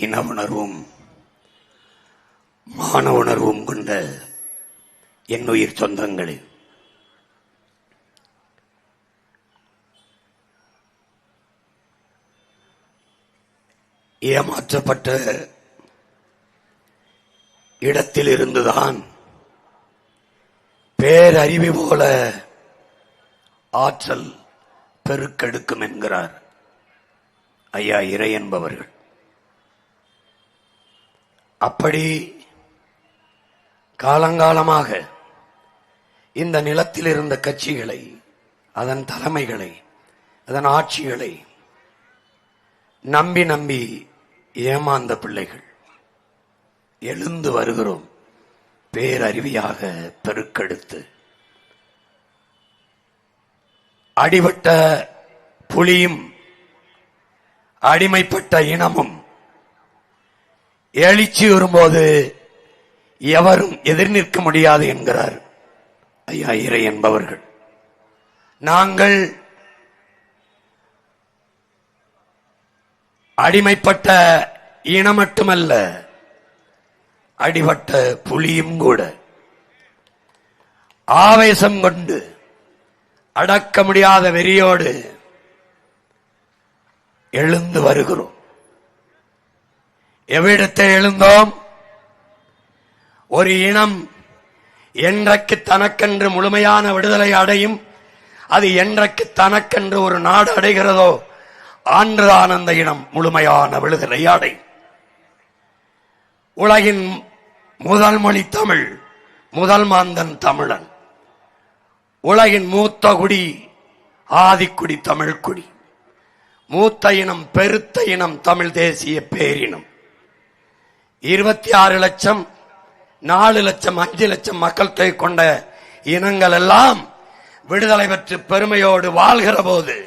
இன உணர்வும் மான உணர்வும் கொண்ட என்னுயிர் சொந்தங்களே, ஏமாற்றப்பட்ட இடத்தில் இருந்துதான் பேரறிவு போல ஆற்றல் பெருக்கெடுக்கும் என்கிறார் ஐயா இறை என்பவர்கள். அப்படி காலங்காலமாக இந்த நிலத்தில் இருந்த கட்சிகளை, அதன் தலைமைகளை, அதன் ஆட்சிகளை நம்பி நம்பி ஏமாந்த பிள்ளைகள் எழுந்து வருகிறோம். பேரறிவியாக பெருக்கெடுத்து அடிபட்ட புலியும் அடிமைப்பட்ட இனமும் எழுச்சி வரும்போது எவரும் எதிர் நிற்க முடியாது என்கிறார் ஐயா இறை என்பவர்கள். நாங்கள் அடிமைப்பட்ட இனம் மட்டுமல்ல, அடிபட்ட புலியும் கூட ஆவேசம் கொண்டு அடக்க முடியாத வெறியோடு எழுந்து வருகிறோம். எவ்விடத்தை எழுந்தோம்? ஒரு இனம் என்றைக்கு தனக்கென்று முழுமையான விடுதலை அடையும், அது என்றைக்கு தனக்கென்று ஒரு நாடு அடைகிறதோ ஆண்டுதான் அந்த இனம் முழுமையான விடுதலை அடையும். உலகின் முதல் மொழி தமிழ், முதல் மாந்தன் தமிழன். உலகின் மூத்த குடி ஆதிக்குடி தமிழ் குடி. மூத்த இனம், பெருத்த இனம் தமிழ் தேசிய பேரினம். 26 லட்சம், 4 லட்சம், 5 லட்சம் மக்கள் தொகை கொண்ட இனங்கள் எல்லாம் விடுதலை பெற்று பெருமையோடு வாழ்கிற போது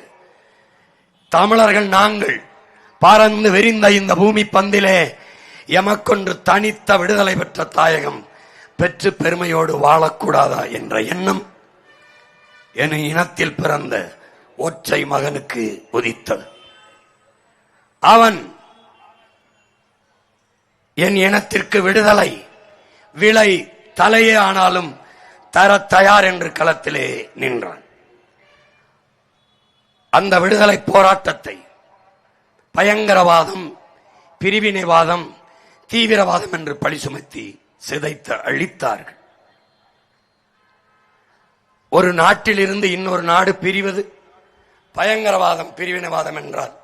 தமிழர்கள் நாங்கள் பறந்து விரிந்த இந்த பூமி பந்திலே எமக்கொன்று தனித்த விடுதலை பெற்ற தாயகம் பெற்று பெருமையோடு வாழக்கூடாதா என்ற எண்ணம் என் இனத்தில் பிறந்த ஒற்றை மகனுக்கு உதித்தது. அவன் என் இனத்திற்கு விடுதலை விலை தலையே ஆனாலும் தர தயார் என்று களத்திலே நின்றான். அந்த விடுதலை போராட்டத்தை பயங்கரவாதம், பிரிவினைவாதம், தீவிரவாதம் என்று பழி சுமத்தி சிதைத்து அழித்தார்கள். ஒரு நாட்டில் இருந்து இன்னொரு நாடு பிரிவது பயங்கரவாதம், பிரிவினைவாதம் என்றால்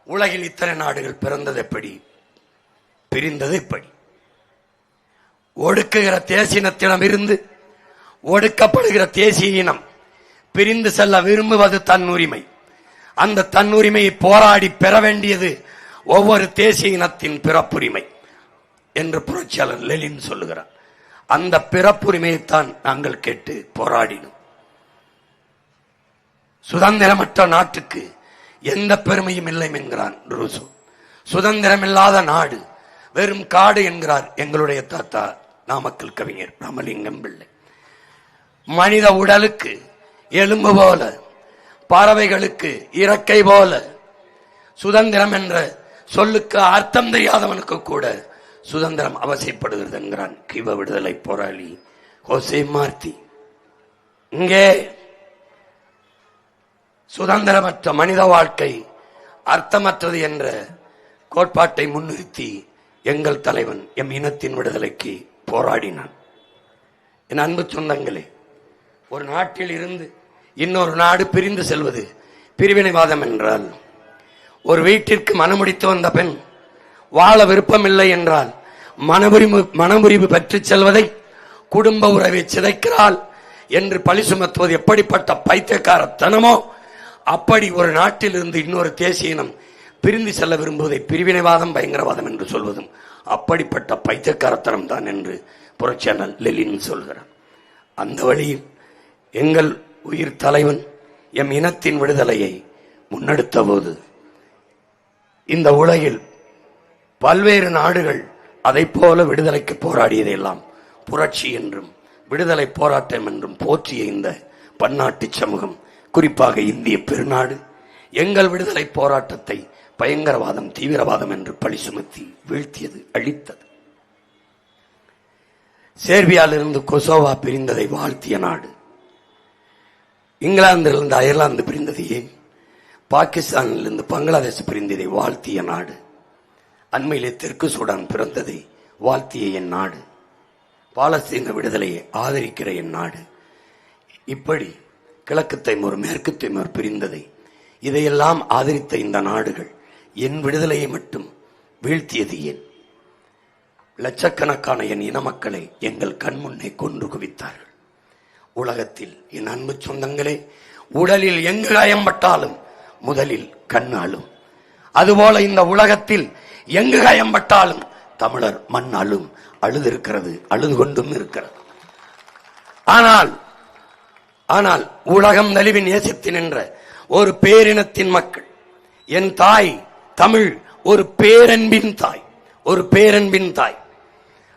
உலகில் இத்தனை நாடுகள் பிறந்தது எப்படி, பிரிந்தது எப்படி? ஒடுக்குகிற தேசினத்திடம் இருந்து ஒடுக்கப்படுகிற தேசிய இனம் பிரிந்து செல்ல விரும்புவது தன் உரிமை. அந்த தன் உரிமையை போராடி பெற வேண்டியது ஒவ்வொரு தேசிய இனத்தின் பிறப்புரிமை என்று புரட்சியாளர் லெனின் சொல்லுகிறார். அந்த பிறப்புரிமையைத்தான் நாங்கள் கேட்டு போராடினோம். சுதந்திரமற்ற நாட்டுக்கு எந்த பெருமையும் இல்லை என்கிறான் ரூசோ. சுதந்திரமில்லாத நாடு வெறும் காடு என்கிறார் எங்களுடைய தாத்தா நாமக்கல் கவிஞர் ராமலிங்கம் பிள்ளை. மனித உடலுக்கு எலும்பு போல, பறவைகளுக்கு இறக்கை போல, சுதந்திரம் என்ற சொல்லுக்கு அர்த்தம் தெரியாதவனுக்கு கூட சுதந்திரம் அவசியப்படுகிறது என்கிறான் கிவ விடுதலை போராளி ஹோசே மார்த்தி. இங்கே சுதந்திரமற்ற மனித வாழ்க்கை அர்த்தமற்றது என்ற கோட்பாட்டை முன்னிறுத்தி எங்கள் தலைவன் எம் இனத்தின் விடுதலைக்கு போராடினான். என் அன்பு சொந்தங்களே, ஒரு நாட்டில் இருந்து இன்னொரு நாடு பிரிந்து செல்வது பிரிவினைவாதம் என்றால், ஒரு வீட்டிற்கு மனமுடித்து வந்த பெண் வாழ விருப்பமில்லை என்றால் மனமுறிவு பெற்று செல்வதை குடும்ப உறவை சிதைக்கிறாள் என்று பழி சுமத்துவது எப்படிப்பட்ட பைத்தியக்காரத்தனமோ, அப்படி ஒரு நாட்டில் இருந்து இன்னொரு தேசிய இனம் பிரிந்து செல்ல விரும்புவதை பிரிவினைவாதம், பயங்கரவாதம் என்று சொல்வதும் அப்படிப்பட்ட பைத்தியக்காரத்தனம் தான் என்று புரட்சியாளர் லெனின் சொல்கிறார். அந்த வழியில் எங்கள் உயிர் தலைவன் எம் இனத்தின் விடுதலையை முன்னெடுத்த போது இந்த உலகில் பல்வேறு நாடுகள் அதை போல விடுதலைக்கு போராடியதையெல்லாம் புரட்சி என்றும் விடுதலை போராட்டம் என்றும் போற்றிய இந்த பன்னாட்டு சமூகம், குறிப்பாக இந்திய பெருநாடு, எங்கள் விடுதலை போராட்டத்தை பயங்கரவாதம், தீவிரவாதம் என்று பழி சுமத்தி வீழ்த்தியது, அழித்தது. சேர்பியாவிலிருந்து கொசோவா பிரிந்ததை வாழ்த்திய நாடு. இங்கிலாந்திலிருந்து அயர்லாந்து பிரிந்தது ஏன்? பாகிஸ்தானிலிருந்து பங்களாதேஷ் பிரிந்ததை வாழ்த்திய நாடு. அண்மையிலே தெற்கு சூடான் பிறந்ததை வாழ்த்திய என் நாடு. பாலஸ்தீன விடுதலையை ஆதரிக்கிற என் நாடு. இப்படி கிழக்கு தைமூர், மேற்கு தைமூர் பிரிந்ததை, இதையெல்லாம் ஆதரித்த இந்த நாடுகள் என் விடுதலையை மட்டும் வீழ்த்தியது ஏன்? லட்சக்கணக்கான என் இன மக்களை எங்கள் கண் முன்னே கொன்று குவித்தார்கள். உலகத்தில் என் அன்பு சொந்தங்களே, உடலில் எங்கு காயம்பட்டாலும் முதலில் கண்ணாலும். அதுபோல இந்த உலகத்தில் எங்கு காயம்பட்டாலும் தமிழர் மண்ணாலும் அழுதிருக்கிறது, அழுது கொண்டும் இருக்கிறது. ஆனால் உலகம் நலிவி நேசித்து நின்ற ஒரு பேரினத்தின் மக்கள், என் தாய் தமிழ் ஒரு பேரன்பின் தாய், ஒரு பேரன்பின் தாய்.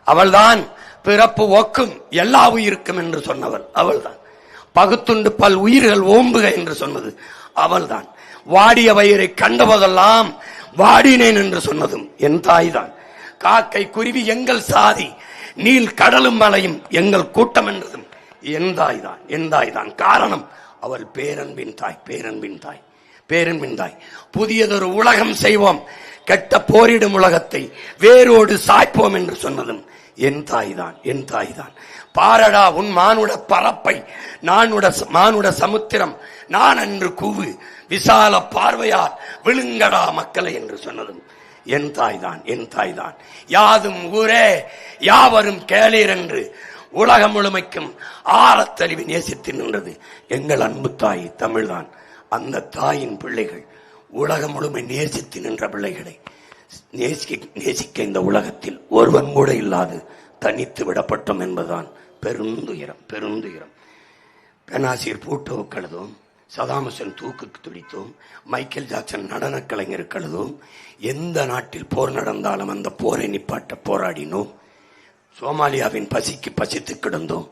அவள்தான் பிறப்பு ஒக்கும் எல்லா உயிருக்கும் என்று சொன்னவள் அவள்தான். பகுத்துண்டு பல் உயிர்கள் ஓம்புக என்று சொன்னது அவள்தான். வாடிய வயிறை கண்டபோதெல்லாம் வாடினேன் என்று சொன்னதும் என் தாய்தான். காக்கை குருவி எங்கள் சாதி, நீல் கடலும் மலையும் எங்கள் கூட்டம் என்றதும் என் தாய்தான், என் தாய்தான். காரணம், அவள் பேரன்பின் தாய், பேரன்பின் தாய், பேரன்பின் தாய். புதியதொரு உலகம் செய்வோம், கெட்ட போரிடும் உலகத்தை வேரோடு சாய்ப்போம் என்று சொன்னதும் என் தாய்தான், என் தாய்தான். பாரடா உன் மானுட பரப்பை, மானுட சமுத்திரம் நான் என்று கூவு, விசால பார்வையால் விழுங்கடா மக்களை என்று சொன்னதும் என் தாய்தான், என் தாய்தான். யாதும் ஊரே யாவரும் கேளீர் என்று உலகம் முழுமைக்கும் ஆழத்தழிவு நேசித்து நின்றது எங்கள் அன்பு தாய் தமிழ்தான். அந்த தாயின் பிள்ளைகள் உலகம் முழுமை நேசித்து நின்ற பிள்ளைகளை நேசிக்க இந்த உலகத்தில் ஒருவன் கூட இல்லாது தனித்து விடப்பட்டோம் என்பதுதான் பெருந்துயரம், பெருந்துயரம். பெனாசிர் பூட்டோவுக்கு எழுதும், சதாம் ஹுசேன் தூக்குக்கு துடித்தோம், மைக்கேல் ஜாக்சன் நடன கலைஞருக்கு எழுதும். எந்த நாட்டில் போர் நடந்தாலும் அந்த போரை நிப்பாட்ட போராடினோம். சோமாலியாவின் பசிக்கு பசித்து கிடந்தோம்.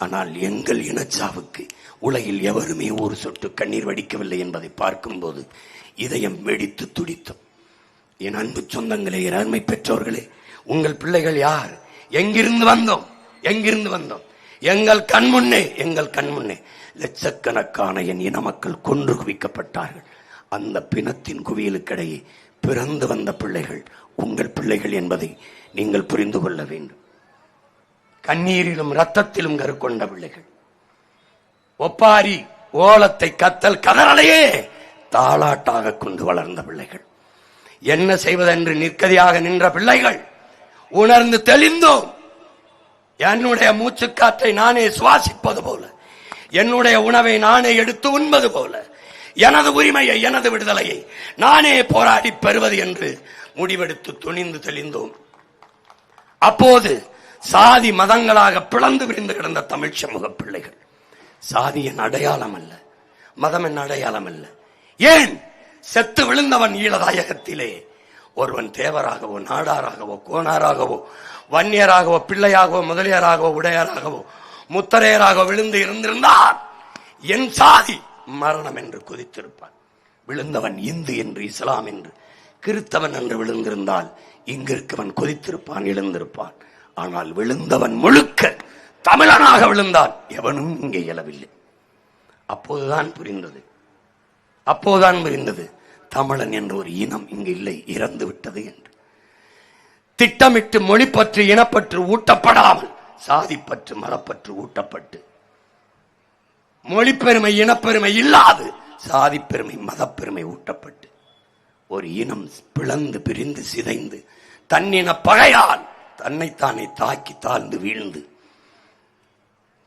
ஆனால் எங்கள் இனச்சாவுக்கு உலகில் எவருமே ஒரு சொட்டு கண்ணீர் வடிக்கவில்லை என்பதை பார்க்கும்போது இதயம் வெடித்து துடித்தோம். என் அன்பு சொந்தங்களே, என் அருமை பெற்றோர்களே, உங்கள் பிள்ளைகள் யார்? எங்கிருந்து வந்தோம்? எங்கிருந்து வந்தோம்? எங்கள் கண்முன்னே, எங்கள் கண்முன்னே லட்சக்கணக்கான என் இன மக்கள் கொன்று குவிக்கப்பட்டார்கள். அந்த பிணத்தின் குவியலுக்கிடையே பிறந்து வந்த பிள்ளைகள் உங்கள் பிள்ளைகள் என்பதை நீங்கள் புரிந்து கொள்ள வேண்டும். கண்ணீரிலும் ரத்தத்திலும் கருக்கொண்ட பிள்ளைகள், ஒப்பாரி ஓலத்தை கத்தல் கதறலையே தாளாட்டாக கொண்டு வளர்ந்த பிள்ளைகள், என்ன செய்வதென்று நிற்கதியாக நின்ற பிள்ளைகள், உணர்ந்து தெளிந்தோம். என்னுடைய மூச்சுக்காற்றை நானே சுவாசிப்பது போல, என்னுடைய உணவை நானே எடுத்து உண்பது போல, எனது உரிமையை, எனது விடுதலையை நானே போராடி பெறுவது என்று முடிவெடுத்து துணிந்து தெளிந்தோம். அப்போது சாதி மதங்களாக பிளந்து விரிந்து கிடந்த தமிழ் சமூக பிள்ளைகள், சாதி என் அடையாளம் அல்ல, மதம் என் அடையாளம் அல்ல. ஏன் செத்து விழுந்தவன் ஈழதாயகத்திலே ஒருவன் தேவராகவோ, நாடாராகவோ, கோணாராகவோ, வன்னியராகவோ, பிள்ளையாகவோ, முதலியாராகவோ, உடையாராகவோ, முத்தரையராகவோ விழுந்து இருந்திருந்தான் என் சாதி மரணம் என்று குதித்திருப்பான். விழுந்தவன் இந்து என்று, இஸ்லாம் என்று, கிறிஸ்தவன் என்று விழுந்திருந்தால் இங்கிருக்கவன் கொதித்திருப்பான், எழுந்திருப்பான். ஆனால் விழுந்தவன் முழுக்க தமிழனாக விழுந்தான், எவனும் இங்கே இயலவில்லை. அப்போதுதான் புரிந்தது தமிழன் என்ற ஒரு இனம் இங்கு இல்லை, இறந்து விட்டது என்று. திட்டமிட்டு மொழிப்பற்று, இனப்பற்று ஊட்டப்படாமல் சாதிப்பற்று, மதப்பற்று ஊட்டப்பட்டு, மொழிப்பெருமை இனப்பெருமை இல்லாது சாதிப்பெருமை மதப்பெருமை ஊட்டப்பட்டு ஒரு இனம் பிளந்து பிரிந்து சிதைந்து தன்னின பகையால் தன்னைத்தானே தாக்கி தாழ்ந்து வீழ்ந்து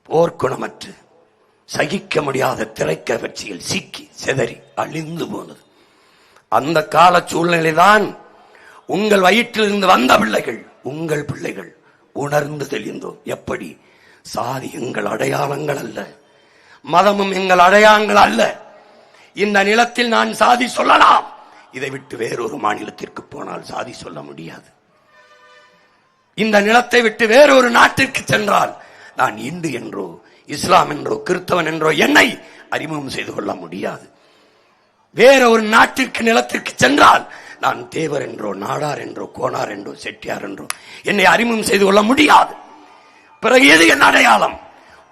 போர்க்குணமற்று சகிக்க முடியாத திரைக்கவர்ச்சியில் சிக்கி செதறி அழிந்து போனது. அந்த கால சூழ்நிலைதான் உங்கள் வயிற்றிலிருந்து வந்த பிள்ளைகள், உங்கள் பிள்ளைகள் உணர்ந்து தெளிந்தோம். எப்படி? சாதி எங்கள் அடையாளங்கள் அல்ல, மதமும் எங்கள் அடையாளங்கள் அல்ல. இந்த நிலத்தில் நான் சாதி சொல்லலாம், இதை விட்டு வேறொரு மாநிலத்திற்கு போனால் சாதி சொல்ல முடியாது. இந்த நிலத்தை விட்டு வேறொரு நாட்டிற்கு சென்றால் நான் இந்து என்றோ, இஸ்லாம் என்றோ, கிறிஸ்தவன் என்றோ என்னை அறிமுகம் செய்து கொள்ள முடியாது. வேற ஒரு நாட்டிற்கு, நிலத்திற்கு சென்றால் நான் தேவர் என்றோ நாடார் என்றோ கோனார் என்றோ செட்டியார் என்றோ என்னை அறிமுகம் செய்து கொள்ள முடியாது. பிறகு எது என் அடையாளம்?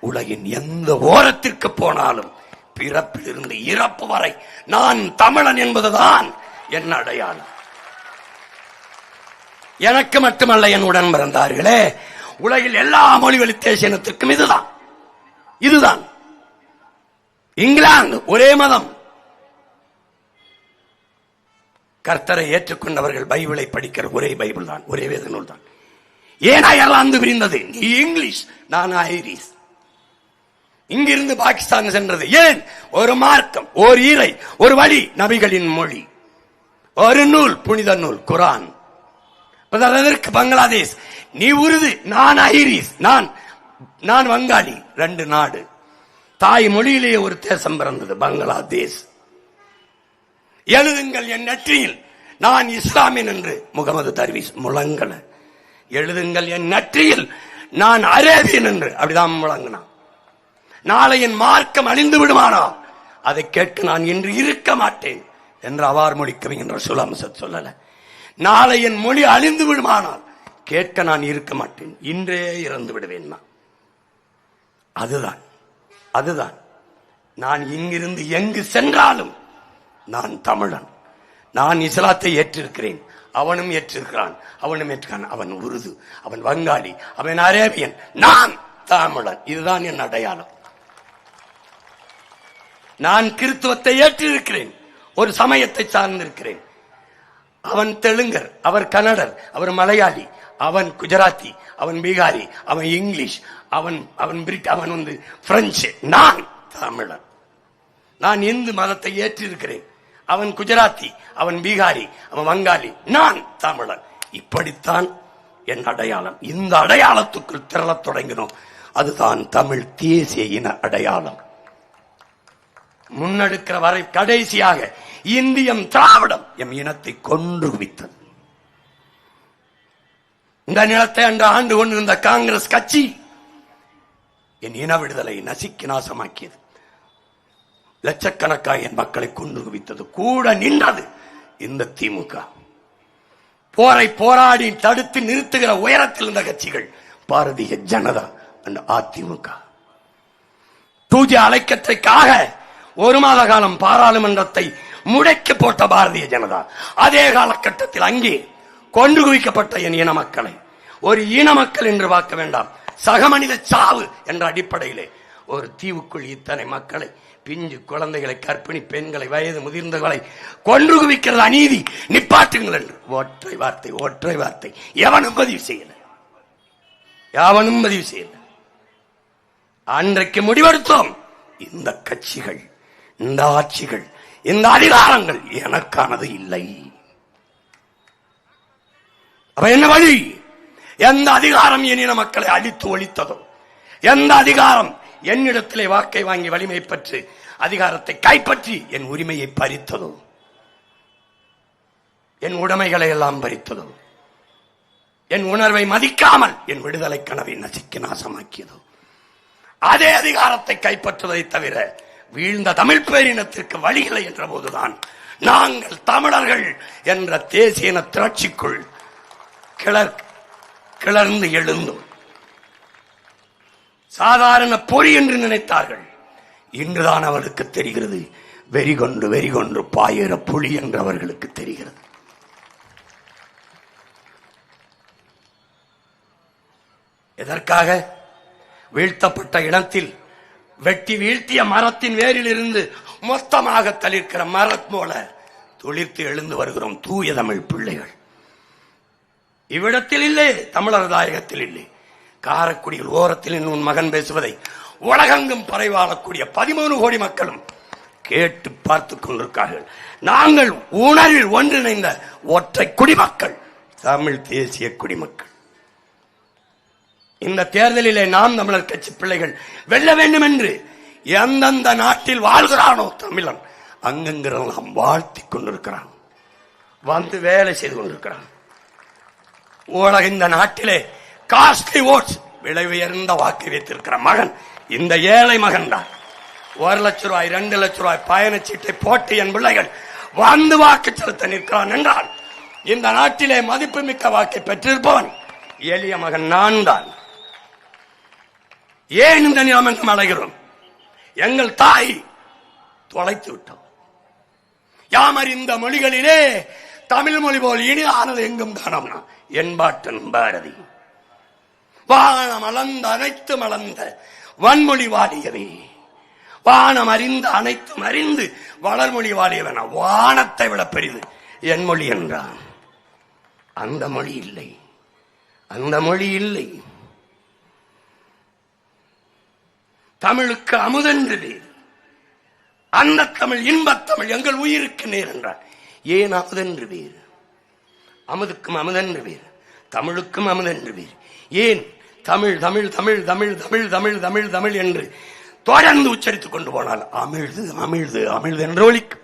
உலகின் எந்த ஓரத்திற்கு போனாலும் பிறப்பிலிருந்து இறப்பு வரை நான் தமிழன் என்பதுதான் என் அடையாளம். எனக்கு மட்டுமல்ல, என் உடன் பிறந்தார்களே, உலகில் எல்லா மொழிவழி தேசியத்திற்கும் இதுதான். இங்கிலாந்து ஒரே மதம், கர்த்தரை ஏற்றுக்கொண்டவர்கள் பைபிளை படிக்கிற ஒரே பைபிள் தான், ஒரே வேத நூல் தான். ஏன் அயர்லாந்து பிரிந்தது? நீ இங்கிலீஷ், நான் ஐரிஷ். இங்கிருந்து பாகிஸ்தான் சென்றது ஏன்? ஒரு மார்க்கம், ஒரு இறை, ஒரு வழி, நபிகளின் மொழி, ஒரு நூல், புனித நூல் குரான். அதற்கு பங்களாதேஷ், நீ உருது, நான் ஐரிஷ், நான் வங்காளி, 2 நாடு. தாய் மொழியிலேயே ஒரு தேசம் பிறந்தது, பங்களாதேஷ். எழுதுங்கள் என் நெற்றியில் நான் இஸ்லாமியன் என்று முகமது தர்வீஸ் முழங்கல. எழுதுங்கள் என் நெற்றியில் நான் அரேபியன் என்று அப்படிதான் முழங்கினான். நாளை என் மார்க்கம் அழிந்து விடுமானா அதை கேட்க நான் இன்று இருக்க மாட்டேன் என்று அவார் மொழி கவிஞர் சுலாம்சத் சொல்லல. நாளை என் மொழி அழிந்து விடுமானால் கேட்க நான் இருக்க மாட்டேன், இன்றே இறந்து விடுவேன். அதுதான் நான் இங்கிருந்து எங்கு சென்றாலும் நான் தமிழன். நான் இஸ்லாத்தை ஏற்றிருக்கிறேன், அவனும் ஏற்றிருக்கிறான், அவன் உருது, அவன் வங்காளி, அவன் அரேபியன், நான் தமிழன். இதுதான் என் அடையாளம். நான் கிறிஸ்துவத்தை ஏற்றிருக்கிறேன், ஒரு சமயத்தை சார்ந்திருக்கிறேன். அவன் தெலுங்கர், அவர் கன்னடர், அவர் மலையாளி, அவன் குஜராத்தி, அவன் பீகாரி, அவன் இங்கிலீஷ், அவன் பிரெஞ்சு. நான் தமிழன். நான் இந்து மதத்தை ஏற்றிருக்கிறேன். அவன் குஜராத்தி, அவன் பீகாரி, அவன் வங்காளி, நான் தமிழன். இப்படித்தான் என் அடையாளம். இந்த அடையாளத்துக்குள் திரளத் தொடங்கினோம். அதுதான் தமிழ் தேசிய இன அடையாளம். முன்னெடுக்கிற வரை கடைசியாக இந்தியம் திராவிடம் எம் இனத்தை கொன்று குவித்தது. இந்த நிலத்தை அன்று ஆண்டு கொண்டிருந்த காங்கிரஸ் கட்சி என் இன விடுதலை நசுக்கி நாசமாக்கியது. லட்சக்கணக்காக என் மக்களை கொண்டு குவித்தது. கூட நின்றது இந்த திமுக. போரை போராடி தடுத்து நிறுத்துகிற உயரத்தில் இருந்த கட்சிகள் பாரதிய ஜனதா and அதிமுக. 2G அலைக்கற்றைக்காக 1 மாத காலம் பாராளுமன்றத்தை முடக்கி போட்ட பாரதிய ஜனதா அதே காலகட்டத்தில் அங்கே கொண்டு குவிக்கப்பட்ட என் இன மக்களை ஒரு இன மக்கள் என்று பார்க்க வேண்டாம், சக மனித சாவு என்ற அடிப்படையிலே ஒரு தீவுக்குள் இத்தனை மக்களை, பிஞ்சு குழந்தைகளை, கர்ப்பிணி பெண்களை, வயது முதிர்ந்தவர்களை கொன்று குவிக்கிறது அநீதி, நிப்பாட்டுங்கள் என்று ஒற்றை வார்த்தை எவனும் பதிவு செய்யல. அன்றைக்கு முடிவெடுத்தோம், இந்த கட்சிகள், இந்த ஆட்சிகள், இந்த அதிகாரங்கள் எனக்கானது இல்லை. அப்ப என்ன வழி? எந்த அதிகாரம் என் மக்களை அழித்து ஒழித்ததோ, எந்த அதிகாரம் என்னிடத்திலே வாக்கை வாங்கி வலிமை பெற்று அதிகாரத்தை கைப்பற்றி என் உரிமையை பறித்ததோ, என் உடைமைகளை எல்லாம் பறித்ததோ, என் உணர்வை மதிக்காமல் என் விடுதலை கனவை நசுக்கி நாசமாக்கியதோ, அதே அதிகாரத்தை கைப்பற்றுவதை தவிர வீழ்ந்த தமிழ் பேரினத்திற்கு வழிகளை என்ற போதுதான் நாங்கள் தமிழர்கள் என்ற தேசிய திரட்சிக்குள் கிளர்ந்து எழுந்தோம். சாதாரண பொறி என்று நினைத்தார்கள். இன்றுதான் அவர்களுக்கு தெரிகிறது, வெறிகொண்டு பாயிர புலி என்று அவர்களுக்கு தெரிகிறது. எதற்காக? வீழ்த்தப்பட்ட இடத்தில் வெட்டி வீழ்த்திய மரத்தின் வேரில் இருந்து மொத்தமாக தளிர்க்கிற மரம் போல துளிர்த்து எழுந்து வருகிறோம் தூய தமிழ் பிள்ளைகள். இவ்விடத்தில் இல்லை, தமிழர் தாயகத்தில் இல்லை, காரைக்குடியில் ஓரத்தில் உன் மகன் பேசுவதை உலகெங்கும் பரவாளக்கூடிய 13 கோடி மக்களும் கேட்டு பார்த்துக் கொண்டிருக்கார்கள். நாங்கள் உணர்வில் ஒன்றிணைந்த ஒற்றை குடிமக்கள், தமிழ் தேசிய குடிமக்கள். இந்த தேர்தலிலே நாம் தமிழர் கட்சி பிள்ளைகள் வெல்ல வேண்டும் என்று எந்தெந்த நாட்டில் வாழ்கிறானோ தமிழன் அங்கெங்கெல்லாம் வாழ்த்தி கொண்டிருக்கிறான், வந்து வேலை செய்து கொண்டிருக்கிறான். உலக இந்த நாட்டிலே காஸ்ட்லி ஓட்ஸ், விலை உயர்ந்த வாக்கு வைத்திருக்கிற மகன் இந்த ஏழை மகன் தான். 1 லட்சம் ரூபாய் 2 லட்சம் ரூபாய் பயணச்சீட்டை போட்டு என் பிள்ளைகள் வந்து வாக்கு செலுத்த நிற்கிறான் என்றால் இந்த நாட்டிலே மதிப்புமிக்க வாக்கை பெற்றிருப்பவன் எளிய மகன் நான் தான். ஏன் இந்த நிலைமைக்கு அடைகிறோம்? எங்கள் தாய் தொலைத்து விட்டோம். யாமறிந்த மொழிகளிலே தமிழ் மொழி போல் இனிதானது எங்கும் காணோம்னா என்பாட்டன் பாரதி. வானம் அளந்த அனைத்து மலர்ந்த வன்மொழி வாழியவே, வானம் அறிந்த அனைத்தும் அறிந்து வளர்மொழி வாழியவன வானத்தை விட பெரிது என் மொழி என்றான். அந்த மொழி இல்லை, அந்த மொழி இல்லை. தமிழுக்கு அமுதென்று வேறு, அந்த தமிழ் இன்பத் தமிழ் எங்கள் உயிருக்கு நேர் என்றார். ஏன் அமுதென்று வேறு? அமுதுக்கும் அமுதென்று வேறு, தமிழுக்கும் அமுதென்று வேறு. ஏன் தமிழ் தமிழ் தமிழ் தமிழ் தமிழ் தமிழ் தமிழ் தமிழ் என்று தொடர்ந்து உச்சரித்துக் கொண்டு போனால் அமிழ்து அமிழ்து அமிழ்து என்று ஒலிக்கும்.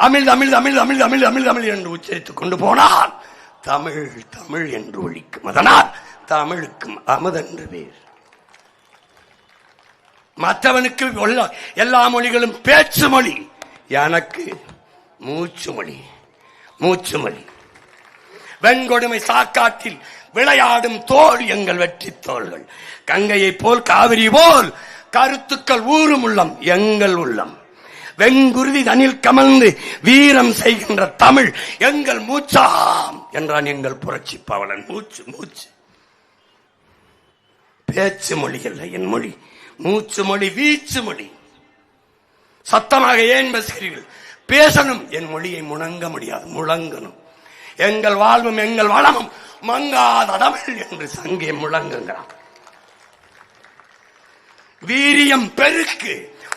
அமிழ் தமிழ் தமிழ் தமிழ் தமிழ் தமிழ் தமிழ் என்று உச்சரித்துக் கொண்டு போனால் தமிழ் தமிழ் என்று ஒலிக்கும். அதனால் தமிழுக்கும் அமுதென்று வேறு. மற்றவனுக்கு எல்லா மொழிகளும் பேச்சு மொழி, எனக்கு மூச்சு மொழி. மூச்சு மொழி. வெண்கொடுமை சாக்காட்டில் விளையாடும் தோல் எங்கள் வெற்றி தோள்கள். கங்கையை போல் காவிரி போல் கருத்துக்கள் ஊறும் உள்ளம் எங்கள் உள்ளம். வெங்குருதி தனில் கமழ்ந்து வீரம் செய்கின்ற தமிழ் எங்கள் மூச்சாம் என்றான் எங்கள் புரட்சி பாவலன். மூச்சு மூச்சு. பேச்சு மொழி அல்ல என் மொழி, மூச்சு மொழி, வீச்சு மொழி. சத்தமாக ஏன் பேசுகிறீர்கள்? பேசணும். என் மொழியை முழங்க முடியாது, முழங்கணும். எங்கள் வாழ்வும் எங்கள் வளமும் மங்காத தமிழ் என்று சங்கே முழங்குகிறான். வீரியம் பெருக்கு,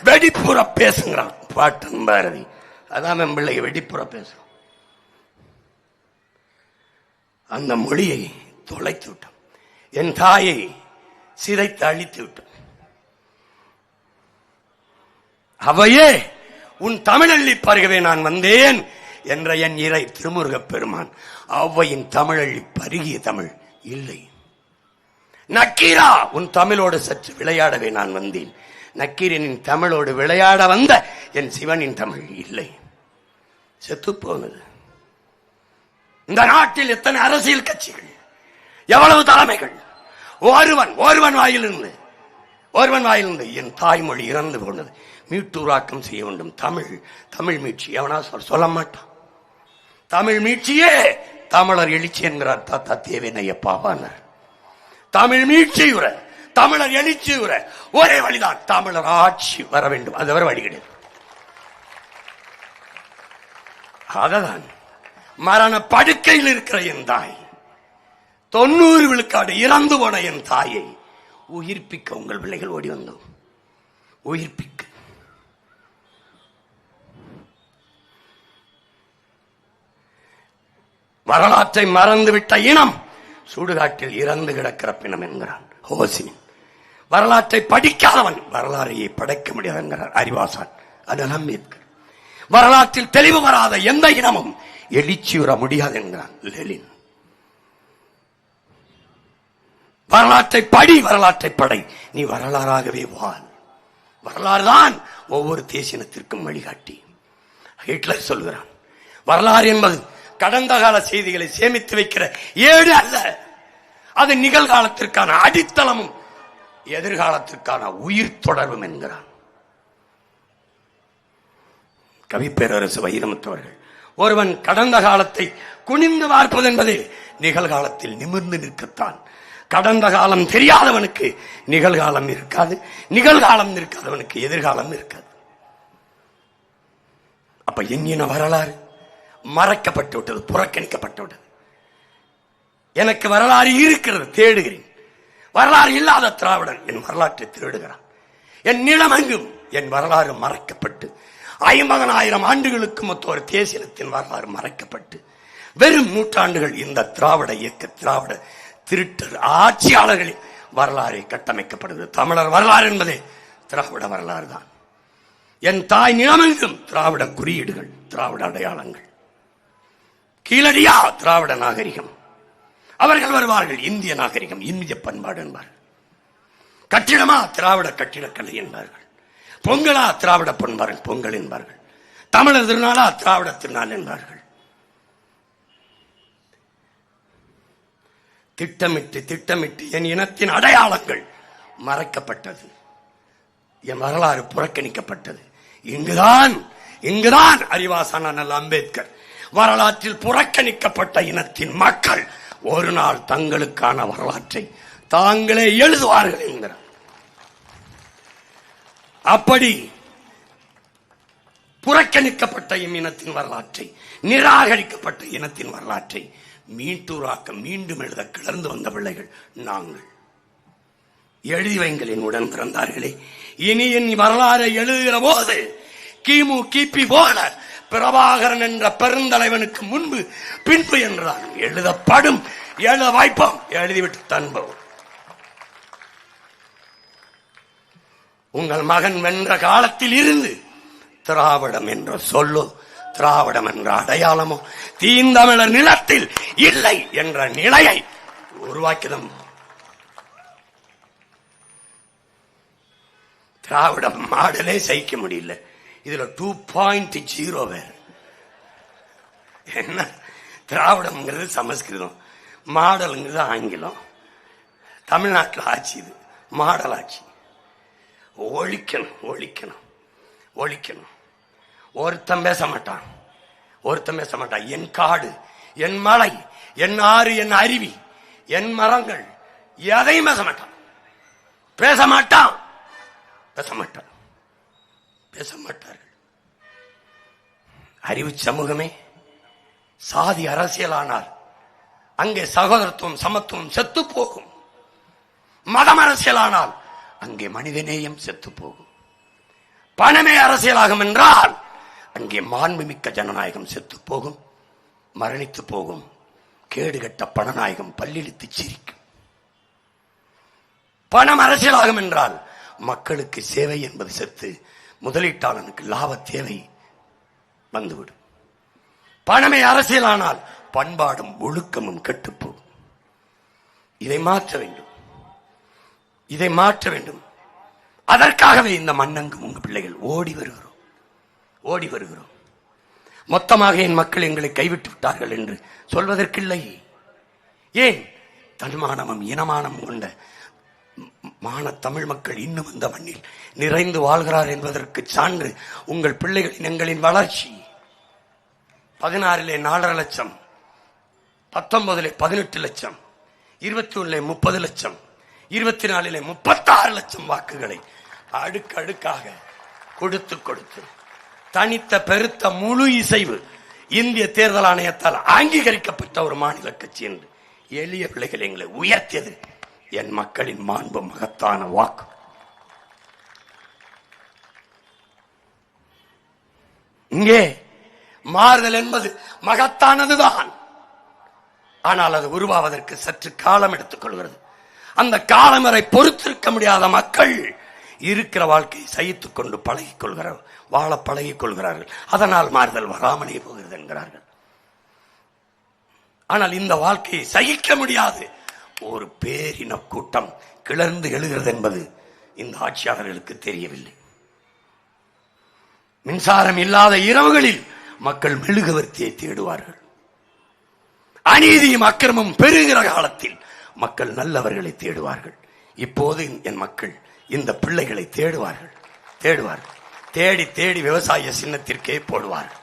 வெடிப்புற பேசுகிறான் பாட்டன் பாரதி. அதான் என் பிள்ளைய வெடிப்புற பேசும். அந்த மொழியை தொலைத்து விட்டோம். என் தாயை சிதைத்து அழித்து விட்டோம். அவையே உன் தமிழள்ளி பருகவே நான் வந்தேன் என்ற என் இறை திருமுருகப் பெருமான். அவ்வையின் தமிழள்ளி பருகிய தமிழ் இல்லை. நக்கீரா உன் தமிழோடு சற்று விளையாடவே நான் வந்தேன். நக்கீரனின் தமிழோடு விளையாட வந்த என் சிவனின் தமிழ் இல்லை, செத்து போனது. இந்த நாட்டில் எத்தனை அரசியல் கட்சிகள், எவ்வளவு தலைமைகள், ஒருவன் வாயிலிருந்து என் தாய்மொழி இறந்து போனது. மீட்டூராக்கம் செய்ய வேண்டும். தமிழ் மீட்சி எவனா சொல்ல மாட்டான். தமிழ் மீட்சியே தமிழர் எழுச்சி என்கிறார் தாத்தா தேவேனையப்பாவானார். தமிழ் மீட்சியுற, தமிழர் எழுச்சியுற ஒரே வழிதான் தமிழர் ஆட்சி வர வேண்டும். அது வர வழி கிடையாது. அததான் மரண படுக்கையில் இருக்கிற என் தாய், 90 விழுக்காடு இறந்து போன என் தாயை உயிர்ப்பிக்க உங்கள் பிள்ளைகள் ஓடி வந்தோம். உயிர்ப்பிக்க வரலாற்றை மறந்துவிட்ட இனம் சுடுகாட்டில் இறந்து கிடக்கிற பிணம் என்கிறான் ஹோசிமின். வரலாற்றை படிக்காதவன் வரலாறையை படைக்க முடியாது என்கிறார் அறிவாசான். அது அம்பேத்கர். வரலாற்றில் தெளிவு வராத எந்த இனமும் எழுச்சியுற முடியாது என்கிறான் லெனின். வரலாற்றை படி, வரலாற்றை படை, நீ வரலாறாகவே வாழ். வரலாறு தான் ஒவ்வொரு தேசியத்திற்கும் வழிகாட்டி. ஹிட்லர் சொல்கிறான், வரலாறு என்பது கடந்த கால செய்திகளை சேமித்து வைக்கிற ஏடு அல்ல, அது நிகழ்காலத்திற்கான அடித்தளமும் எதிர்காலத்திற்கான உயிர் தொடர்பும் என்கிறான் கவி பேரரசு வைரமுத்தவர்கள். ஒருவன் கடந்த காலத்தை குனிந்து பார்ப்பது என்பது நிகழ்காலத்தில் நிமிர்ந்து நிற்கத்தான். கடந்த காலம் தெரியாதவனுக்கு நிகழ்காலம் இருக்காது, நிகழ்காலம் இருக்காதவனுக்கு எதிர்காலம் இருக்காது. அப்ப எண்ணின வரலாறு மறைக்கப்பட்டு விட்டது, புறக்கணிக்கப்பட்டு விட்டது. எனக்கு வரலாறு இருக்கிறது, தேடுகிறேன். வரலாறு இல்லாத திராவிடன் என் வரலாற்றை திருடுகிறான். என் நிலமெங்கும் என் வரலாறு மறைக்கப்பட்டு 50,000 ஆண்டுகளுக்கு மொத்த ஒரு தேசியத்தின் வரலாறு மறைக்கப்பட்டு வெறும் நூற்றாண்டுகள் இந்த திராவிட இயக்க, திராவிட திருட்டர் ஆட்சியாளர்களின் வரலாறு கட்டமைக்கப்படுகிறது. தமிழர் வரலாறு என்பதே திராவிட வரலாறு தான். என் தாய் நிலமெங்கும் திராவிட குறியீடுகள், திராவிட அடையாளங்கள். கீழடியா திராவிட நாகரிகம். அவர்கள் வருவார்கள் இந்திய நாகரிகம், இந்திய பண்பாடு என்பார்கள். கட்டிடமா திராவிட கட்டிடக்கலை என்பார்கள். பொங்கலா திராவிட பண்பாடு பொங்கல் என்பார்கள். தமிழர் திருநாளா திராவிட திருநாள் என்பார்கள். திட்டமிட்டு திட்டமிட்டு என் இனத்தின் அடையாளங்கள் மறைக்கப்பட்டது, என் வரலாறு புறக்கணிக்கப்பட்டது. இங்குதான் அறிவாசான நல்ல அம்பேத்கர் வரலாற்றில் புறக்கணிக்கப்பட்ட இனத்தின் மக்கள் ஒரு நாள் தங்களுக்கான வரலாற்றை தாங்களே எழுதுவார்கள் என்கிறார். அப்படி புறக்கணிக்கப்பட்ட இனத்தின் வரலாற்றை, நிராகரிக்கப்பட்ட இனத்தின் வரலாற்றை மீட்டூராக்க மீண்டும் எழுத கிளர்ந்து வந்த பிள்ளைகள் நாங்கள். எழுதி வைங்கள் என் உடன் பிறந்தார்களே, இனி என் வரலாறை எழுதுகிற போது கிமு கிபி போல பிரபாகரன் என்ற பெருந்தலைவனுக்கு முன்பு பின்பு என்றான் எழுதப்படும், எழுத வாய்ப்போம், எழுதிவிட்டு தன்போம். உங்கள் மகன் வென்ற காலத்தில் இருந்து திராவிடம் என்ற சொல்லோ, திராவிடம் என்ற அடையாளமோ தீந்தமிழர் நிலத்தில் இல்லை என்ற நிலையை உருவாக்கிதம். திராவிடம் மாடலே சகிக்க முடியல, இதுல 2.0 வேற. என்ன திராவிடம்ங்கிறது சமஸ்கிருதம், மாடலுங்கிறது ஆங்கிலம். தமிழ்நாட்டில் ஆட்சி இது மாடல் ஆட்சி. ஒழிக்கணும் ஒழிக்கணும் ஒழிக்கணும். ஒருத்தன் பேச மாட்டான், ஒருத்தன் பேச மாட்டான். என் காடு, என் மலை, என் ஆறு, என் அருவி, என் மரங்கள் எதையும் பேச மாட்டான், பேச மாட்டான், பேச மாட்டான், பேச மாட்டார்கள். அறிவு சமூகமே சாதி அரசியலானால் அங்கே சகோதரத்துவம் சமத்துவம் செத்து போகும். மதம் அரசியலானால் அங்கே மனிதநேயம் செத்து போகும். பணமே அரசியலாகும் என்றால் அங்கே மாண்புமிக்க ஜனநாயகம் செத்து போகும், மரணித்து போகும். கேடுகட்ட பணநாயகம் பல்லிழித்து சிரிக்கும். பணம் அரசியலாகும் என்றால் மக்களுக்கு சேவை என்பது செத்து முதலீட்டாளனுக்கு லாப தேவை வந்துவிடும். பணமே அரசியலானால் பண்பாடும் ஒழுக்கமும் கெட்டுப்போகும். இதை மாற்ற வேண்டும், இதை மாற்ற வேண்டும். அதற்காகவே இந்த மண்ணங்கும் உங்க பிள்ளைகள் ஓடி வருகிறோம், ஓடி வருகிறோம். மொத்தமாக என் மக்கள் எங்களை கைவிட்டு விட்டார்கள் என்று சொல்வதற்கில்லை. ஏன் தன்மானமும் இனமானம் கொண்ட மான தமிழ் மக்கள் இன்னும் இந்த மண்ணில் நிறைந்து வாழ்கிறார் என்பதற்கு சான்று உங்கள் பிள்ளைகளின் எங்களின் வளர்ச்சி. 16 4.5 லட்சம், 19 18 லட்சம், 21 30 லட்சம், 24 36 லட்சம் வாக்குகளை அடுக்கடுக்காக கொடுத்து கொடுத்து தனித்த பெருத்த முழு இசைவு இந்திய தேர்தல் ஆணையத்தால் அங்கீகரிக்கப்பட்ட ஒரு மாநில கட்சி என்று எளிய பிள்ளைகள் எங்களை உயர்த்தியது என் மக்களின் மாண்பு மகத்தான வாக்கு. இங்கே மாறுதல் என்பது மகத்தானதுதான், ஆனால் அது உருவாவதற்கு சற்று காலம் எடுத்துக் கொள்கிறது. அந்த காலம் வரை பொறுத்திருக்க முடியாத மக்கள் இருக்கிற வாழ்க்கையை சகித்துக் கொண்டு பழகிக் கொள்கிறார்கள், வாழ பழகிக் கொள்கிறார்கள். அதனால் மாறுதல் வராமலே போகிறது என்கிறார்கள். ஆனால் இந்த வாழ்க்கையை சகிக்க முடியாது ஒரு பேரின கூட்டம் கிளர்ந்து எழுகிறது என்பது இந்த ஆட்சியாளர்களுக்கு தெரியவில்லை. மின்சாரம் இல்லாத இரவுகளில் மக்கள் மெழுகுவர்த்தியை தேடுவார்கள். அநீதியும் அக்கிரமும் பெருகிற காலத்தில் மக்கள் நல்லவர்களை தேடுவார்கள். இப்போது என் மக்கள் இந்த பிள்ளைகளை தேடுவார்கள், தேடுவார்கள். தேடி தேடி விவசாய சின்னத்திற்கே போடுவார்கள்,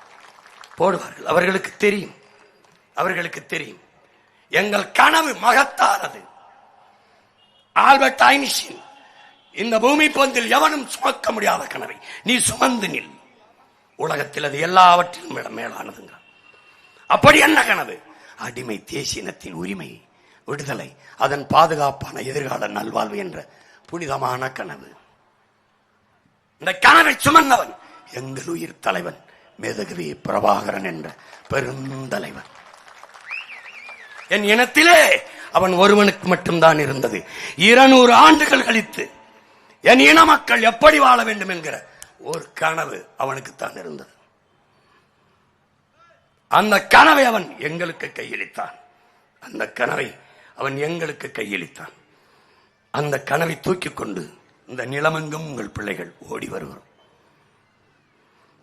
போடுவார்கள். அவர்களுக்கு தெரியும், அவர்களுக்கு தெரியும் எங்கள் கனவு மகத்தானது. ஆல்பர்ட் ஐன்ஸ்டீன் இந்த பூமி பந்தில் எவனும் சுமக்க முடியாத கனவை நீ சுமந்து நில், உலகத்தில் அது எல்லாவற்றிலும் மேலானதுங்க. அப்படி என்ன கனவு? அடிமை தேசியனத்தின் உரிமை, விடுதலை, அதன் பாதுகாப்பான எதிர்கால நல்வாழ்வு என்ற புனிதமான கனவு. இந்த கனவை சுமந்தவன் எங்கள் உயிர் தலைவன் மேதகவி பிரபாகரன் என்ற பெருந்தலைவன். என் இனத்திலே அவன் ஒருவனுக்கு மட்டும்தான் இருந்தது. 200 ஆண்டுகள் கழித்து என் இன மக்கள் எப்படி வாழ வேண்டும் என்கிற ஒரு கனவு அவனுக்குத்தான் இருந்தது. அந்த கனவை அவன் எங்களுக்கு கையளித்தான், அந்த கனவை அவன் எங்களுக்கு கையளித்தான். அந்த கனவை தூக்கிக் கொண்டு இந்த நிலமெங்கும் உங்கள் பிள்ளைகள் ஓடி வருகிறோம்.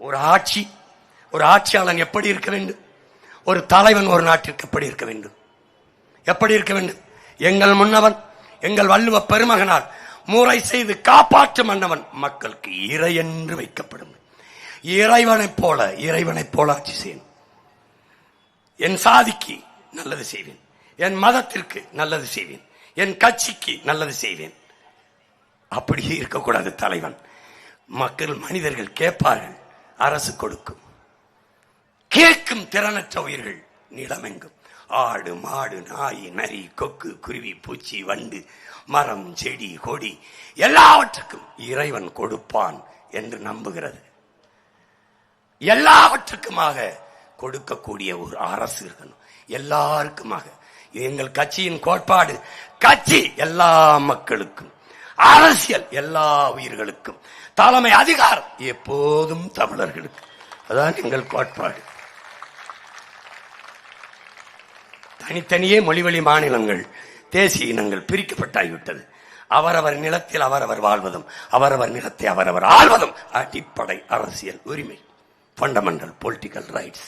ஒரு ஆட்சி, ஒரு ஆட்சியாளன் எப்படி இருக்க வேண்டும், ஒரு தலைவன் ஒரு நாட்டிற்கு எப்படி இருக்க வேண்டும், எப்படி இருக்க வேண்டும்? எங்கள் முன்னவன் எங்கள் வள்ளுவ பெருமகனால் முறை செய்து காப்பாற்றும் மன்னவன் மக்களுக்கு இறை என்று வைக்கப்படும். இறைவனைப் போல ஆட்சி செய்வேன். என் சாதிக்கு நல்லது செய்வேன், என் மதத்திற்கு நல்லது செய்வேன், என் கட்சிக்கு நல்லது செய்வேன். அப்படி இருக்கக்கூடாது தலைவன். மக்கள் மனிதர்கள் கேட்பார்கள், அரசு கொடுக்கும். கேட்கும் திறனற்ற உயிர்கள் நிலமெங்கும் ஆடு மாடு நாய் நரி கொக்கு குருவி பூச்சி வண்டு மரம் செடி கொடி எல்லாவற்றுக்கும் இறைவன் கொடுப்பான் என்று நம்புகிறது. எல்லாவற்றுக்குமாக கொடுக்கக்கூடிய ஒரு அரசு இருக்கணும், எல்லாருக்குமாக. எங்கள் கட்சியின் கோட்பாடு, கட்சி எல்லா மக்களுக்கும், அரசியல் எல்லா உயிர்களுக்கும், தலைமை அதிகாரம் எப்போதும் தமிழர்களுக்கு. அதான் எங்கள் கோட்பாடு. தனித்தனியே மொழிவழி மாநிலங்கள் தேசிய இனங்கள் பிரிக்கப்பட்டாகிவிட்டது. அவரவர் நிலத்தில் அவரவர் வாழ்வதும் அவரவர் நிலத்தை அவரவர் ஆள்வதும் அடிப்படை அரசியல் உரிமை, ஃபண்டமெண்டல் பொலிட்டிக்கல் ரைட்ஸ்.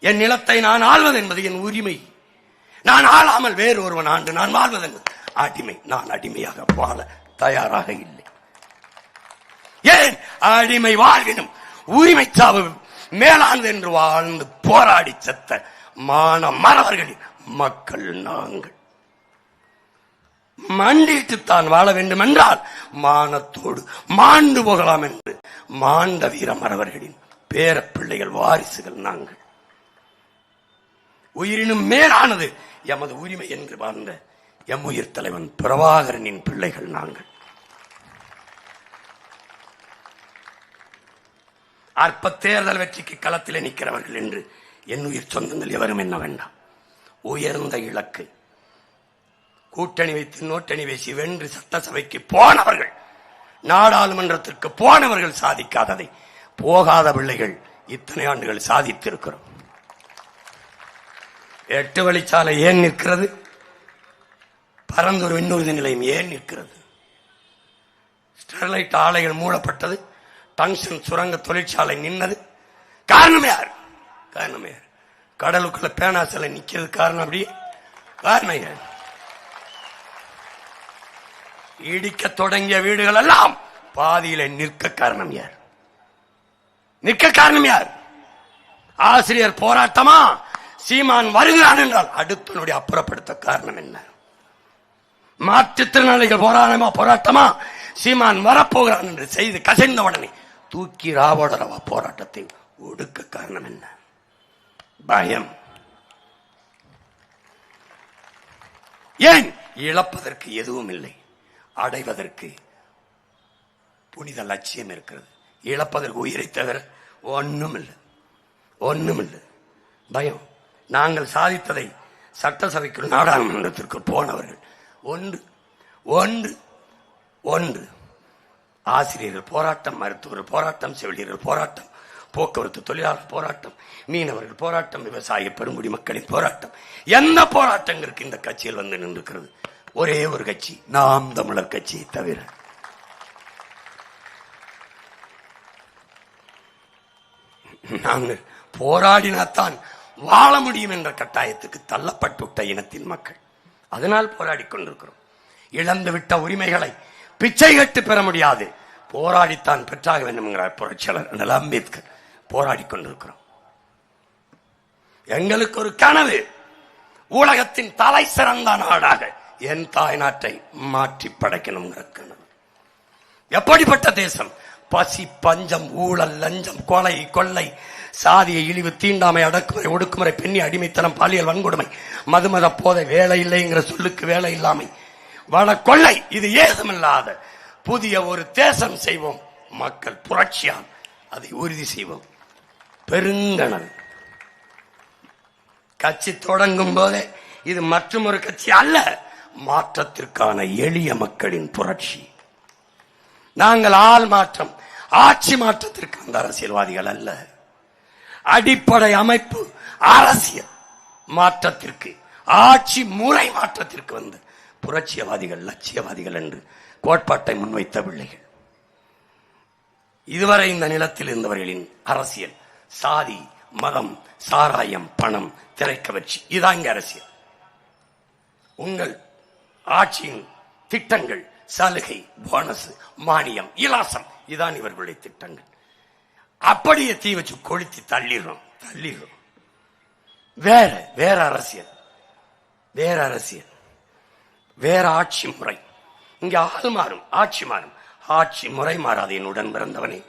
என் நிலத்தை நான் ஆள்வது என்பது என் உரிமை. நான் ஆளாமல் வேறு ஒருவன் ஆண்டு நான் வாழ்வது என்பது அடிமை. நான் அடிமையாக வாழ தயாராக இல்லை. ஏன் அடிமை வாழ்வினும் உரிமை சாவு மேலானது என்று வாழ்ந்து போராடி செத்த மான மறவர்களின் மக்கள் நாங்கள். மண்டிட்டுத்தான் வாழ வேண்டும் என்றால் மானத்தோடு மாண்டு போகலாம் என்று மாண்ட வீர மறவர்களின் பேர பிள்ளைகள், வாரிசுகள் நாங்கள். உயிரினும் மேலானது எமது உரிமை என்று வாழ்ந்த எம் உயிர் தலைவன் பிரபாகரனின் பிள்ளைகள் நாங்கள். அற்ப தேர்தல் வெற்றிக்கு களத்திலே நிற்கிறவர்கள் என்று என் உயிர் சொந்தங்கள் எவரும் என்ன வேண்டாம். உயர்ந்த இலக்கு, கூட்டணி வைத்து நோட்டணி பேசி வென்று சட்டசபைக்கு போனவர்கள், நாடாளுமன்றத்திற்கு போனவர்கள் சாதிக்காததை போகாத பிள்ளைகள் இத்தனை ஆண்டுகள் சாதித்திருக்கிறோம். 8 வழிச்சாலை ஏன் நிற்கிறது? பரந்தூர் விண்ணூர்தி நிலையம் ஏன் நிற்கிறது? ஸ்டெர்லைட் ஆலைகள் மூடப்பட்டது, டங்ஸ்டன் சுரங்க தொழிற்சாலை நின்னது. காரணம் யார்? கடலுக்குள்ள பேனா சிலை நிக்கிறது காரணம். அப்படியே காரணம் யார்? இடிக்க தொடங்கிய வீடுகள் எல்லாம் பாதியில நிற்க காரணம் யார்? ஆசிரியர் போராட்டமா? சீமான் வருகிறான் என்றால் அடுத்தனுடைய அப்புறப்படுத்த காரணம் என்ன? மாற்றுத்திறனாளிகள் போராட்டமா? சீமான் வரப்போகிறான் என்று செய்து கசைந்த உடனே தூக்கி ராவோடரவா போராட்டத்தை ஒடுக்க காரணம் என்ன? பயம். ஏன்? இழப்பதற்கு எதுவும் இல்லை, அடைவதற்கு புனித லட்சியம் இருக்கிறது. இழப்பதற்கு உயிரை தவிர ஒண்ணும் இல்லை. பயம். நாங்கள் சாதித்ததை சட்டசபைக்கு நாடாளுமன்றத்திற்கு போனவர்கள் ஒன்று ஆசிரியர்கள் போராட்டம், மருத்துவர்கள் போராட்டம், செவிலியர்கள் போராட்டம், போக்குவரத்து தொழிலாளர் போராட்டம், மீனவர்கள் போராட்டம், விவசாய பெருங்குடி மக்களின் போராட்டம். எந்த போராட்டங்களுக்கு இந்த கட்சியில் வந்து நின்றிருக்கிறது? ஒரே ஒரு கட்சி, நாம் தமிழர் கட்சியை தவிர. நாங்கள் போராடினாத்தான் வாழ முடியும் என்ற கட்டாயத்துக்கு தள்ளப்பட்டுவிட்ட இனத்தின் மக்கள். அதனால் போராடி கொண்டிருக்கிறோம். இழந்துவிட்ட உரிமைகளை பிச்சை கட்டு பெற முடியாது, போராடித்தான் பெற்றாக வேண்டும் என்கிறார் புரட்சியாளர் அம்பேத்கர். போராடி கொண்டிருக்கிறோம். எங்களுக்கு ஒரு கனவு, உலகத்தின் தலை சிறந்த நாடாக என் தாய் நாட்டை மாற்றி படைக்கணும் கனவு. எப்படிப்பட்ட தேசம்? பசி, பஞ்சம், ஊழல், லஞ்சம், கொலை, கொள்ளை, சாதிய இழிவு, தீண்டாமை, அடக்குமுறை, ஒடுக்குமுறை, பெண்ணி அடிமைத்தனம், பாலியல் வன்கொடுமை, மதுமத போதை, வேலை இல்லைங்கிற சொல்லுக்கு வேலை இல்லாமை, வள கொள்ளை, இது ஏதுமில்லாத புதிய ஒரு தேசம் செய்வோம். மக்கள் புரட்சியால் அதை உறுதி செய்வோம். பெருங்கனல். கட்சி தொடங்கும் போதே இது மற்றும் ஒரு கட்சி அல்ல, மாற்றத்திற்கான எளிய மக்களின் புரட்சி. நாங்கள் ஆள் மாற்றம், ஆட்சி மாற்றத்திற்கு அந்த அரசியல்வாதிகள் அல்ல. அடிப்படை அமைப்பு அரசியல் மாற்றத்திற்கு, ஆட்சி முறை மாற்றத்திற்கு வந்த புரட்சியவாதிகள், லட்சியவாதிகள் என்று கோட்பாட்டை முன்வைத்த பிள்ளைகள். இதுவரை இந்த நிலத்தில் இருந்தவர்களின் அரசியல் சாதி, மதம், சாராயம், பணம், திரைக்கவர்ச்சி, இதான் இங்க அரசியல். உங்கள் ஆட்சியின் திட்டங்கள், சலுகை, போனஸ், மானியம், இலாசம், இதான் இவர்களுடைய திட்டங்கள். அப்படியே தீ வச்சு கொளுத்தி தள்ளிடுறோம். வேற அரசியல், வேற ஆட்சி முறை. இங்க ஆள் மாறும், ஆட்சி மாறும், ஆட்சி முறை மாறாது. என் உடன் பிறந்தவனே,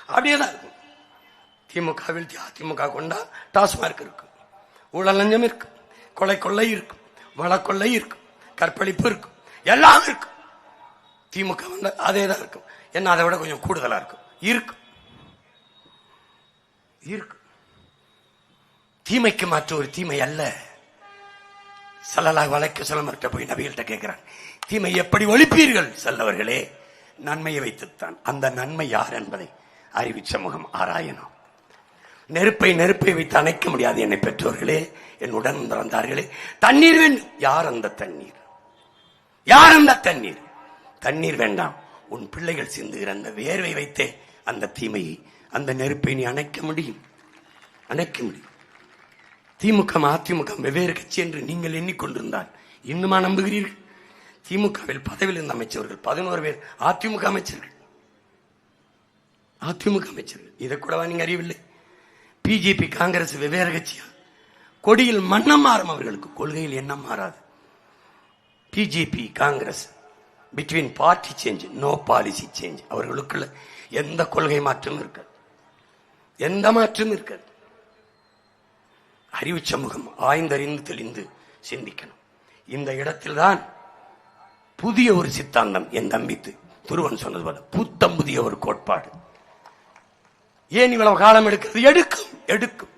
அப்படியேதான் இருக்கும். திமுகவில் அதிமுக கொண்டா டாஸ்மார்க் இருக்கும், ஊழல் லஞ்சம் இருக்கும், கொலை கொள்ளை இருக்கும், வழக்கொள்ளை இருக்கும், கற்பழிப்பு இருக்கும், எல்லாம் இருக்கும். திமுக வந்தா அதே தான் இருக்கும். என்ன அதை விட கொஞ்சம் கூடுதலா இருக்கும். தீமைக்கு மாற்ற ஒரு தீமை அல்ல. சல்லல்லாஹு அலைஹி வஸல்லம் போய் நபிகள்கிட்ட கேட்கிறாங்க, தீமை எப்படி ஒழிப்பீர்கள்? செல்லவர்களே, நன்மையை வைத்துத்தான். அந்த நன்மை யார் என்பதை அறிவிச்ச முகம் ஆராயணும். நெருப்பை வைத்து அணைக்க முடியாது. என்னை பெற்றோர்களே, என் உடன் பிறந்தார்களே, தண்ணீர் வேண்டும். யார் அந்த தண்ணீர்? தண்ணீர் வேண்டாம். உன் பிள்ளைகள் சிந்துகிற அந்த வேர்வை வைத்தே அந்த தீமையை, அந்த நெருப்பை நீ அணைக்க முடியும். திமுக அதிமுக வெவ்வேறு கட்சி என்று நீங்கள் எண்ணிக்கொண்டிருந்தால் இன்னுமா நம்புகிறீர்கள்? திமுகவில் பதவியில் இருந்த அமைச்சர்கள் 11 பேர் அதிமுக அமைச்சர்கள். இதை கூடவா நீங்க அறியவில்லை? பிஜேபி காங்கிரஸ் வெவ்வேறு கட்சியா? கொடியில் மன்னம் மாறும் அவர்களுக்கு, கொள்கையில் எண்ணம் மாறாது. BJP Congress between party change, no policy change. அவர்களுக்குள்ள எந்த கொள்கை மாற்றமும் இருக்காது, எந்த மாற்றமும் இருக்காது. அறிவு சமூகம் ஆய்ந்தறிந்து தெளிந்து சிந்திக்கணும். இந்த இடத்தில்தான் புதிய ஒரு சித்தாந்தம், என் தம்பி துருவன் சொன்னது போல புத்தம் புதிய ஒரு கோட்பாடு. ஏன் இவ்வளவு காலம் எடுக்கிறது? எடுக்கும்.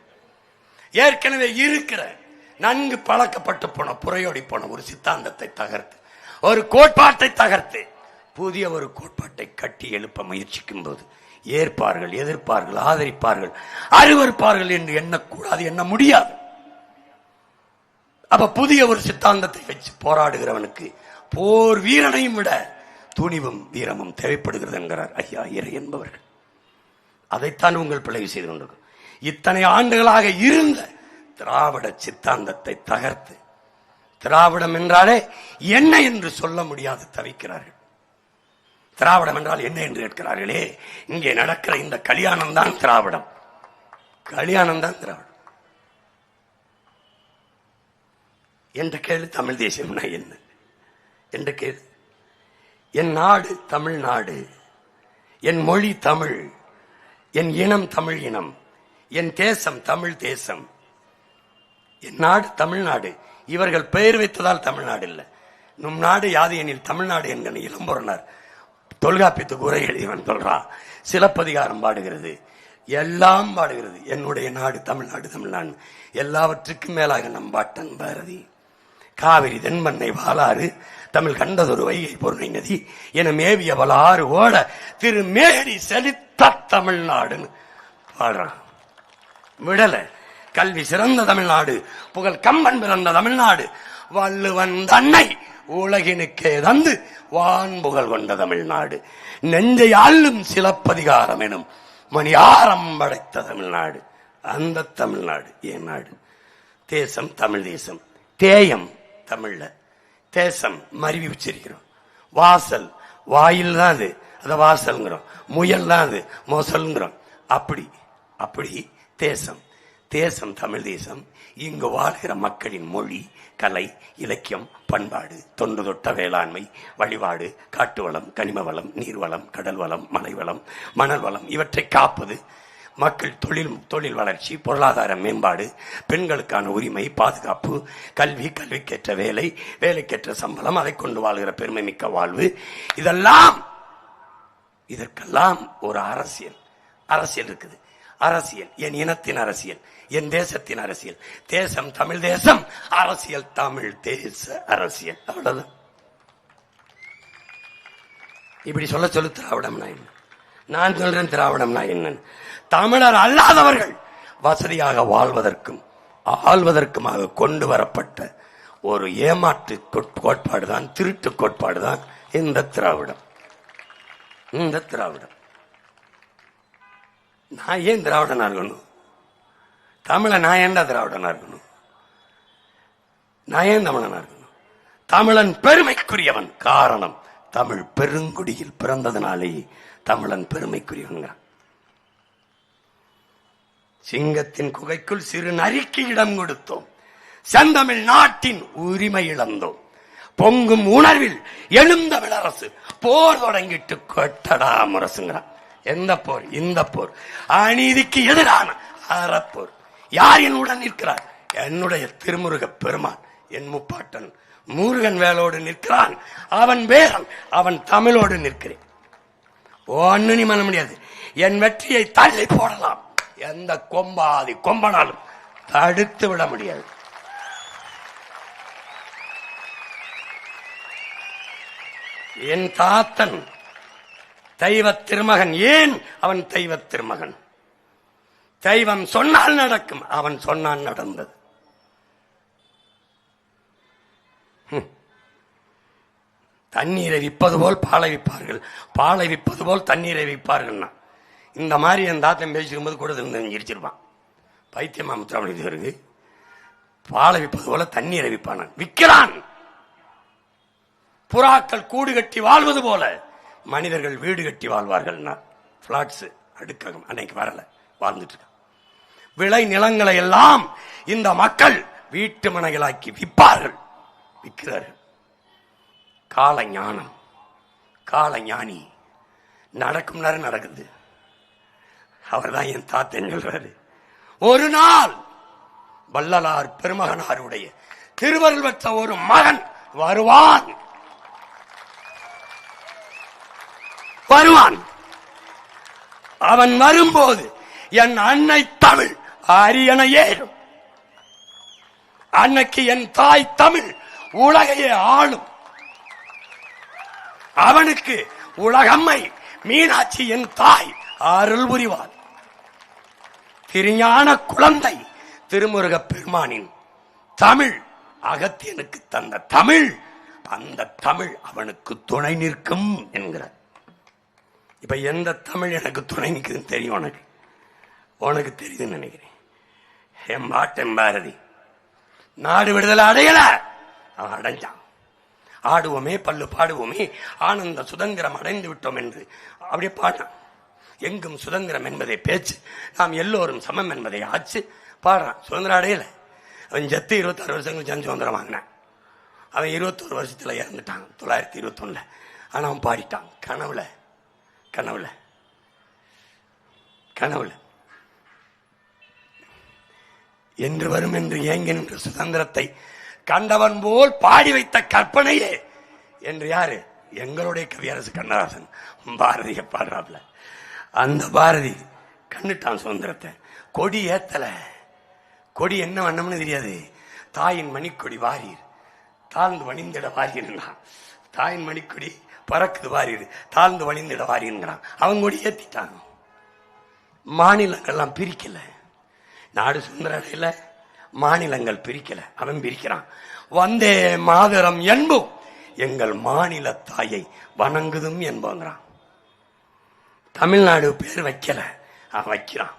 ஏற்கனவே இருக்கிற நன்கு பழக்கப்பட்டு போன, புறையோடி போன ஒரு சித்தாந்தத்தை தகர்த்து, ஒரு கோட்பாட்டை தகர்த்து, புதிய ஒரு கோட்பாட்டை கட்டி எழுப்ப முயற்சிக்கும் போது ஏற்பார்கள், எதிர்ப்பார்கள், ஆதரிப்பார்கள், அருவருப்பார்கள் என்று எண்ணக்கூடாது, எண்ண முடியாது. அப்ப புதிய ஒரு சித்தாந்தத்தை வச்சு போராடுகிறவனுக்கு போர் வீரனையும் விட துணிவும் வீரமும் தேவைப்படுகிறது என்கிறார் ஐயா இறை என்பவர்கள். அதைத்தான் உங்கள் பிள்ளை செய்து கொண்டிருக்கும். இத்தனை ஆண்டுகளாக இருந்த திராவிட சித்தாந்தத்தை தகர்த்து, திராவிடம் என்றாலே என்ன என்று சொல்ல முடியாது தவிக்கிறார்கள். திராவிடம் என்றால் என்ன என்று கேட்கிறார்களே. இங்கே நடக்கிற இந்த கல்யாணம் தான் திராவிடம். என்ற கேள்வி தமிழ் தேசியம்னா என்ன என்ற கேள்வி. என் நாடு தமிழ்நாடு, என் மொழி தமிழ், என் இனம் தமிழ் இனம், என் தேசம் தமிழ் தேசம். என் நாடு தமிழ்நாடு. இவர்கள் பெயர் வைத்ததால் தமிழ்நாடு இல்லை. நம் நாடு யாது எனில் தமிழ்நாடு என்கிற இளம்பொருளார் தொல்காப்பியத்துக்கு உரை எழுதியவன் சொல்றான். சிலப்பதிகாரம் பாடுகிறது, எல்லாம் பாடுகிறது. என்னுடைய நாடு தமிழ்நாடு, தமிழ்நாடு. எல்லாவற்றுக்கும் மேலாக நம் பாட்டன் பாரதி. காவிரி தென்பண்ணை வாளாறு, தமிழ் கண்டதொரு வைகை பொருணை நதி என மேவிய வளாறு ஓட திருமேரி செழித்த தமிழ்நாடுன்னு பாடுறான். விடல. கல்வி சிறந்த தமிழ்நாடு, புகழ் கம்பன் பிறந்த தமிழ்நாடு, வள்ளுவன் தன்னை உலகினுக்கே தந்து வான்புகழ் கொண்ட தமிழ்நாடு, நெஞ்சை ஆளும் சிலப்பதிகாரம் எனும் மணியாரம் படைத்த தமிழ்நாடு. அந்த தமிழ்நாடு என் நாடு. தேசம் தமிழ் தேசம். தேயம் தமிழ்ல, தேசம் மருவி உச்சரிக்கிறோம். வாசல் வாயில் தான் அது, அத வாசல்ங்கிறோம். முயல் தான் அது, மோசல்ங்கிறோம். அப்படி தேசம் தமிழ் தேசம். இங்கு வாழ்கிற மக்களின் மொழி, கலை, இலக்கியம், பண்பாடு, தொன்று தொட்ட வேளாண்மை, வழிபாடு, காட்டு வளம், கனிம வளம், நீர்வளம், கடல் வளம், மலை வளம், மணல் வளம், இவற்றை காப்பது. மக்கள் தொழில் வளர்ச்சி, பொருளாதார மேம்பாடு, பெண்களுக்கான உரிமை, பாதுகாப்பு, கல்வி, கல்விக்கேற்ற வேலை, வேலைக்கேற்ற சம்பளம், அதை கொண்டு வாழ்கிற பெருமை மிக்க வாழ்வு. இதற்கெல்லாம் ஒரு அரசியல் இருக்குது. அரசியல் என் இனத்தின் அரசியல், என் தேசத்தின் அரசியல். தேசம் தமிழ் தேசம், அரசியல் தமிழ் தேச அரசியல். அவ்வளவுதான். இப்படி சொல்ல திராவிடம்னா என்ன? நான் சொல்றேன் திராவிடம்னா என்னன்னு. தமிழர் அல்லாதவர்கள் வசதியாக வாழ்வதற்கும் ஆள்வதற்குமாக கொண்டு வரப்பட்ட ஒரு ஏமாற்று கோட்பாடுதான், திருட்டு கோட்பாடுதான் இந்த திராவிடம். நான் ஏன் திராவிடனா இருக்கணும்? தமிழ நான் ஏன்டா திராவிடனா இருக்கணும்? நான் ஏன் தமிழனா இருக்கணும்? தமிழன் பெருமைக்குரியவன். காரணம், தமிழ் பெருங்குடியில் பிறந்ததுனாலே தமிழன் பெருமைக்குரியவன். சிங்கத்தின் குகைக்குள் சிறு நரிக்கு இடம் கொடுத்தோம். செந்தமிழ் நாட்டின் உரிமை இழந்தோம். பொங்கும் உணர்வில் எழுந்த விளரசு போர் தொடங்கிட்டு கொட்டடா முரசுங்கிறான். எந்த போர்? இந்த போர். அநீதிக்கு எதிரான அறப்போர். யார் என்னுடன் நிற்கிறார்? என்னுடைய திருமுருக பெருமான், என் முப்பாட்டன் முருகன் வேலோடு நிற்கிறான். அவன் வேறன், அவன் தமிழோடு நிற்கிறேன். ஒன்னு நீ பண்ண முடியாது. என் வெற்றியை தள்ளி போடலாம். எந்த கொம்பாதி கொம்பனாலும் தடுத்து விட முடியாது. என் தாத்தன் தெய்வ திருமகன். ஏன் அவன் தெய்வ திருமகன்? தெய்வம் சொன்னால் நடக்கும், அவன் சொன்னால் நடந்தது. தண்ணீரை விற்பது போல் பாலை விற்பார்கள், பாலை விற்பது போல் தண்ணீரை விற்பார்கள். இந்த மாதிரி என் தாத்தன் பேசிக்கும் போது கூட தெரிஞ்சிருப்பான். பைத்தியமா முத்திராமணி இருக்கு. பாலை விற்பது போல தண்ணீரை விற்பான், விற்கிறான். புறாக்கள் கூடு கட்டி வாழ்வது போல மனிதர்கள் வீடு கட்டி வாழ்வார்கள். பிளாட்ஸ் அடுக்ககம் அன்னைக்கு வரல, வாழ்ந்துட்டு இருக்க. விளை நிலங்களை எல்லாம் இந்த மக்கள் வீட்டு மனைகளாக்கி விற்பார்கள், விற்கிறார்கள். கால ஞானம், கால ஞானி நடக்கும் நேரம் நடக்குது. அவர் தான் என் தாத்தன் சொல்றாரு. ஒரு நாள் வள்ளலார் பெருமகனாருடைய திருவருள் பெற்ற ஒரு மகன் வருவான். அவன் வரும்போது என் அன்னை தமிழ் அரியண ஏறும். அன்னைக்கு என் தாய் தமிழ் உலகையே ஆளும். அவனுக்கு உலகம்மை மீனாட்சி என் தாய் அருள் புரிவாள். திருஞான குழந்தை திருமுருக பெருமானின் தமிழ் அகத்தியனுக்கு தந்த தமிழ், அந்த தமிழ் அவனுக்கு துணை நிற்கும் என்கிறார். இப்ப எந்த தமிழ் எனக்கு துணை நிற்குதுன்னு தெரியும் உனக்கு? உனக்கு தெரியுதுன்னு நினைக்கிறேன். என் பாட்டன் பாரதி நாடு விடுதலை அடையல, அவன் அடைஞ்சான். ஆடுவோமே பல்லு பாடுவோமே ஆனந்த சுதந்திரம் அடைந்து விட்டோம் என்று அப்படியே பாடான். எங்கும் சுதந்திரம் என்பதை பேச்சு, நாம் எல்லோரும் சமம் என்பதை ஆச்சு பாடுறான். சுதந்திரம் அடையல. அவன் ஜத்து 26 வருஷங்கள் ஜன் சுதந்திரம் வாங்கினான். அவன் 21 வருஷத்துல இறந்துட்டான் 921. ஆனா அவன் பாடிட்டான் கனவுல கனவுல கனவுல. என்று வரும் என்று ஏங்கி நின்ற சுதந்திரத்தை கண்டவன் போல் பாடி வைத்த கற்பனையே என்று யாரு? எங்களுடைய கவியரசு கண்ணதாசன் பாரதிய பாடுறாப்ல. அந்த பாரதி கண்டுட்டான் சுதந்திரத்தை. கொடி ஏத்தல. கொடி என்ன வண்ணம்னு தெரியாது. தாயின் மணிக்கொடி வாரீர் தாழ்ந்து வணிந்திட வாரீர்னா, தாயின் மணிக்கொடி பறக்குது வாரீர் தாழ்ந்து வணிந்திட வாரீர்ங்கிறான். அவன் கொடி ஏத்திட்டான். மாநிலங்கள்லாம் பிரிக்கல. நாடு சுதந்திர அடையில, மாநிலங்கள் பிரிக்கல, அவன் பிரிக்கிறான். வந்தே மாதரம் என்போம், எங்கள் மாநில தாயை வணங்குதும் என்போங்கிறான். தமிழ்நாடு பேர் வைக்கல, அவன் வைக்கிறான்.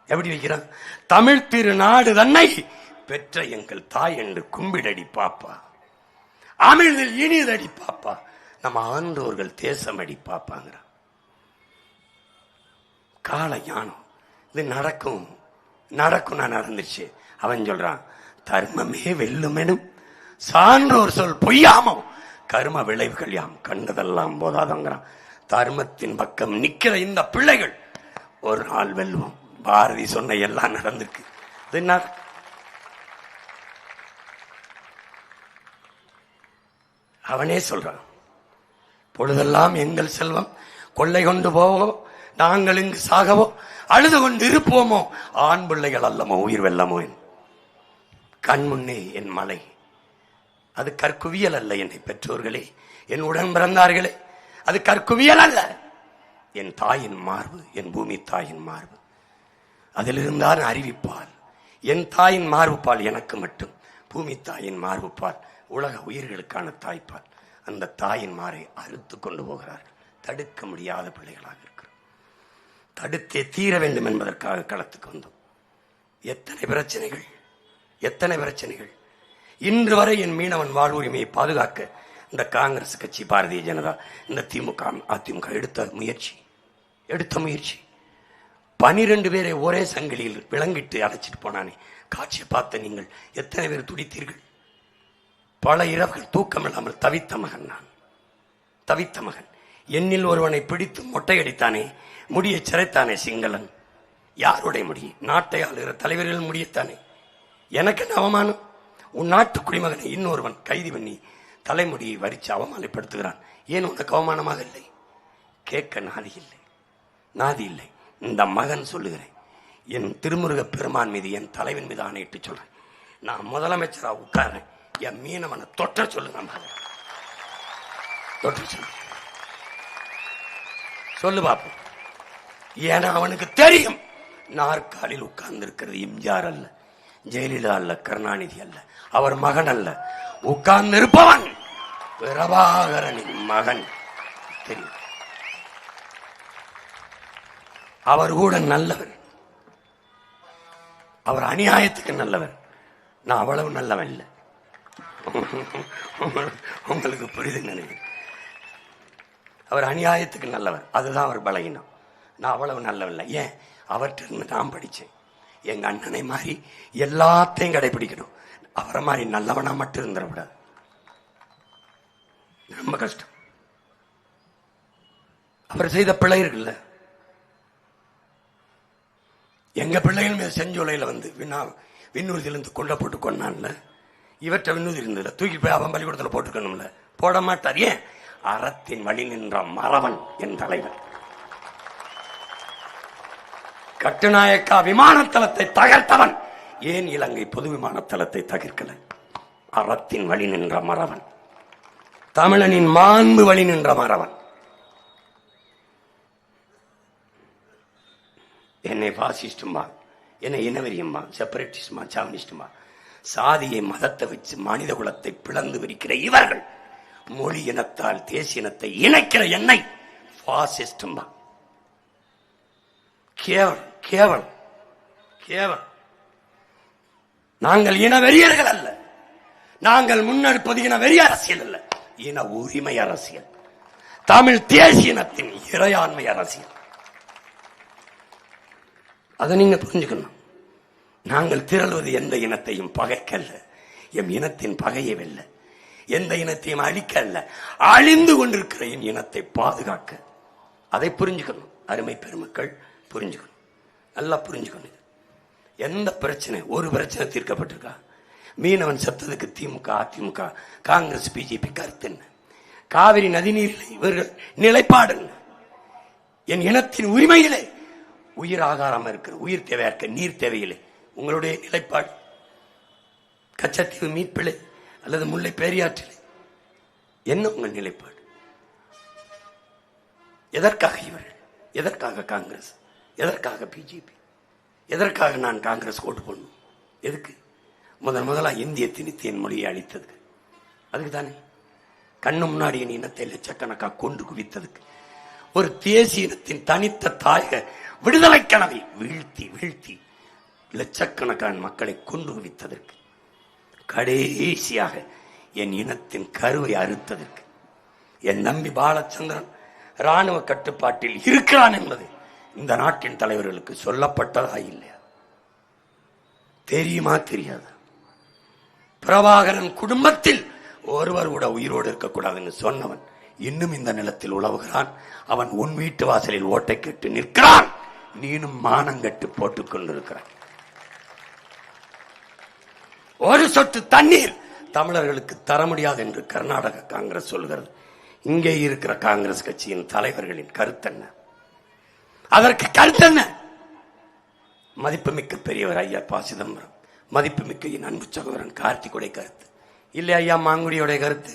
எப்படி வைக்கிறான்? தமிழ் திருநாடு தன்னை பெற்ற எங்கள் தாய் என்று கும்பிடடி பாப்பா, அமிழ்தில் இனிதடி பாப்பா, நம்ம ஆண்டோர்கள் தேசம் அடி பாப்பாங்கிறான். கால ஞானம். இது நடக்கும் நடக்கும் நான் நடந்துச்சு. அவன் சொல்றான், தர்மமே வெல்லுமெனும் சான்றோர் சொல் பொய்யாமோ கர்ம விளைவுகள் யாம் கண்டதெல்லாம் போதாதங்கிறான். தர்மத்தின் பக்கம் நிக்கிற இந்த பிள்ளைகள் ஒரு நாள் வெல்லுவோம். பாரதி சொன்ன எல்லாம் நடந்திருக்கு. அவனே சொல்றான், பொழுதெல்லாம் எங்கள் செல்வம் கொள்ளை கொண்டு போவோ, நாங்கள் இங்கு சாகவோ, அழுது கொண்டு இருப்போமோ, ஆண் பிள்ளைகள் அல்லமோ உயிர் வெல்லமோ. கண் முன்னே என் மலை, அது கற்குவியல் அல்ல என்னை பெற்றோர்களே, என் உடன் பிறந்தார்களே, அது கற்குவியல் அல்ல, என் தாயின் மார்பு, என் பூமி தாயின் மார்பு. அதிலிருந்தான் அறிவிப்பால். என் தாயின் மார்புப்பால் எனக்கு மட்டும், பூமி தாயின் மார்புப்பால் உலக உயிர்களுக்கான தாய்ப்பால். அந்த தாயின் மாரை அறுத்து கொண்டு போகிறார்கள். தடுக்க முடியாத பிள்ளைகளாக இருக்கிறோம். தடுத்தே தீர வேண்டும் என்பதற்காக களத்துக்கு வந்தோம். எத்தனை பிரச்சனைகள், எத்தனை பிரச்சனைகள். இன்று வரை என் மீனவன் வாழ்வுரிமையை பாதுகாக்க இந்த காங்கிரஸ் கட்சி, பாரதிய ஜனதா, இந்த திமுக, அதிமுக எடுத்த முயற்சி 12 பேரை ஒரே சங்கிலியில் விளங்கிட்டு அழைச்சிட்டு போனானே, காட்சியை பார்த்த நீங்கள் எத்தனை பேர் துடித்தீர்கள்? பல இரவுகள் தூக்கம் இல்லாமல் தவித்த மகன் நான், தவித்த மகன். என்னில் ஒருவனை பிடித்து மொட்டையடித்தானே, முடியை சிறைத்தானே சிங்களன். யாருடைய முடி? நாட்டை ஆளுகிற தலைவர்கள் முடியத்தானே. எனக்கு என்ன அவமானம்? உன் நாட்டு குடிமகனை இன்னொருவன் கைது பண்ணி தலைமுடியை வரிச்சு அவமானப்படுத்துகிறான். ஏன் உனக்கு அவமானமாக இல்லை? கேட்க நாதி இல்லை. இந்த மகன் சொல்லுகிறேன், என் திருமுருக பெருமான் மீது, என் தலைவன் மீது ஆணையிட்டு சொல்றேன், நான் முதலமைச்சரா உட்கார்றேன், என் மீனவனை தொற்ற சொல்லுங்க, தொற்ற சொல்லு பாப்போம். ஏன்னா அவனுக்கு தெரியும், நாற்காலில் உட்கார்ந்து இருக்கிறது எம்ஜிஆர் அல்ல, ஜெயலலிதா அல்ல, கருணாநிதி அல்ல, அவர் மகன் அல்ல, உட்கார்ந்து இருப்பவன் பிரபாகரனின் மகன். தெரியும். அவர் கூட நல்லவர், அவர் அநியாயத்துக்கு நல்லவர். நான் அவ்வளவு நல்லவன் இல்லை, உங்களுக்கு புரியுது நினைக்கிறேன். அவர் அநியாயத்துக்கு நல்லவர், அதுதான் அவர் பலகீனம். நான் அவ்வளவு நல்லவில்லை. ஏன்? அவற்றிருந்து நான் படித்தேன். எங்க அண்ணனை மாதிரி எல்லாத்தையும் கடைபிடிக்கணும், அவரை மாதிரி நல்லவனா மட்டும் இருந்துடக்கூடாது. ரொம்ப கஷ்டம். அவர் செய்த பிள்ளைகள்ல எங்க பிள்ளைகள் மீது செஞ்சோலையில வந்து விண்ணூர்தியிலிருந்து கொண்ட போட்டு கொண்டான்ல, இவற்றை விண்ணூதி இருந்ததுல தூக்கி போய் அவன் பள்ளிக்கூடத்தில் போட்டுக்கணும்ல, போட மாட்டார். ஏன்? அறத்தின் வழி நின்ற மறவன் என் தலைவர். கட்டுநாயக்கா விமானத்தளத்தை தகர்த்தவன், ஏன் இலங்கை பொது விமானத்தளத்தை தகர்க்கல? அறத்தின் வழி நின்ற மறவன், தமிழனின் மாண்பு வழி நின்ற மறவன். என்னை பாசிஸ்டுமா, என்னை இனவெறியுமா, செப்பரேட்டிஸ்டுமா, சாவனிஸ்டுமா, சாதியை மதத்தை வச்சு மனித குலத்தை பிளந்து விரிக்கிற இவர்கள் மொழி இனத்தால் தேசிய இனத்தை இணைக்கிற என்னை பாசிஸ்டுமா. கேவலம். நாங்கள் இன வெறியர்கள் அல்ல, நாங்கள் முன்னெடுப்பது இன வெறி அரசியல் அல்ல, இன உரிமை அரசியல், தமிழ் தேசிய இனத்தின் இறையாண்மை அரசியல். அதை நீங்க புரிஞ்சுக்கணும். நாங்கள் திரள்வது எந்த இனத்தையும் பகைக்கல்ல, எம் இனத்தின் பகையை வெல்ல, எந்த இனத்தையும் அழிக்கல்ல, அழிந்து கொண்டிருக்கிற என் இனத்தை பாதுகாக்க. அதை புரிஞ்சுக்கணும். அருமை பெருமக்கள் புரிஞ்சுக்கணும், நல்லா புரிஞ்சுக்கணும். எந்த பிரச்சனை, ஒரு பிரச்சனை தீர்க்கப்பட்டிருக்கா? மீனவன் செத்ததுக்கு திமுக, அதிமுக, காங்கிரஸ், பிஜேபி கருத்து என்ன? காவிரி நதிநீரில் இவர்கள் நிலைப்பாடு என்ன? என் இனத்தின் உரிமையிலே உயிர் ஆகாரம் இருக்கிற, உயிர் தேவையா இருக்க, நீர் தேவையில்லை. உங்களுடைய நிலைப்பாடு கச்சத்தீவு மீட்பிலே அல்லது முல்லை பெரியாற்றிலே என்ன உங்கள் நிலைப்பாடு? எதற்காக இவர்கள்? எதற்காக காங்கிரஸ்? எதற்காக பிஜேபி? எதற்காக நான் காங்கிரஸ் ஓட்டு போடணும்? எதுக்கு? முதலா இந்திய திணித்தியன் மொழியை அளித்ததுக்கு, அதுக்கு தானே. கண்ணு முன்னாடி என் இனத்தை லட்சக்கணக்காக கொண்டு குவித்ததுக்கு, ஒரு தேசிய இனத்தின் தனித்த தாயக விடுதலை கனவை வீழ்த்தி லட்சக்கணக்கான மக்களை கொண்டு குவித்ததற்கு, கடைசியாக என் இனத்தின் கருவை அறுத்ததற்கு, என் நம்பி பாலச்சந்திரன் ராணுவ கட்டுப்பாட்டில் இருக்கிறான் என்பது இந்த நாட்டின் தலைவர்களுக்கு சொல்லப்பட்டதா இல்லையா? தெரியுமா தெரியாதா? பிரபாகரன் குடும்பத்தில் ஒருவர் கூட உயிரோடு இருக்கக்கூடாதுன்னு சொன்னவன் இன்னும் இந்த நிலத்தில் உழவுகிறான். அவன் உன் வீட்டு வாசலில் ஓட்டை கட்டு நிற்கிறான், நீனும் மானங்கட்டு போட்டுக் கொண்டிருக்கிறான். ஒரு சொட்டு தண்ணீர் தமிழர்களுக்கு தர முடியாது என்று கர்நாடக காங்கிரஸ் சொல்கிறது. இங்கே இருக்கிற காங்கிரஸ் கட்சியின் தலைவர்களின் கருத்து என்ன? அதற்கு கருத்து என்ன? மதிப்புமிக்க பெரியவர் ஐயா ப. சிதம்பரம், மதிப்புமிக்க என் அன்பு சகோதரன் கார்த்திகுடைய கருத்து இல்லை, ஐயா மாங்குடியோடைய கருத்து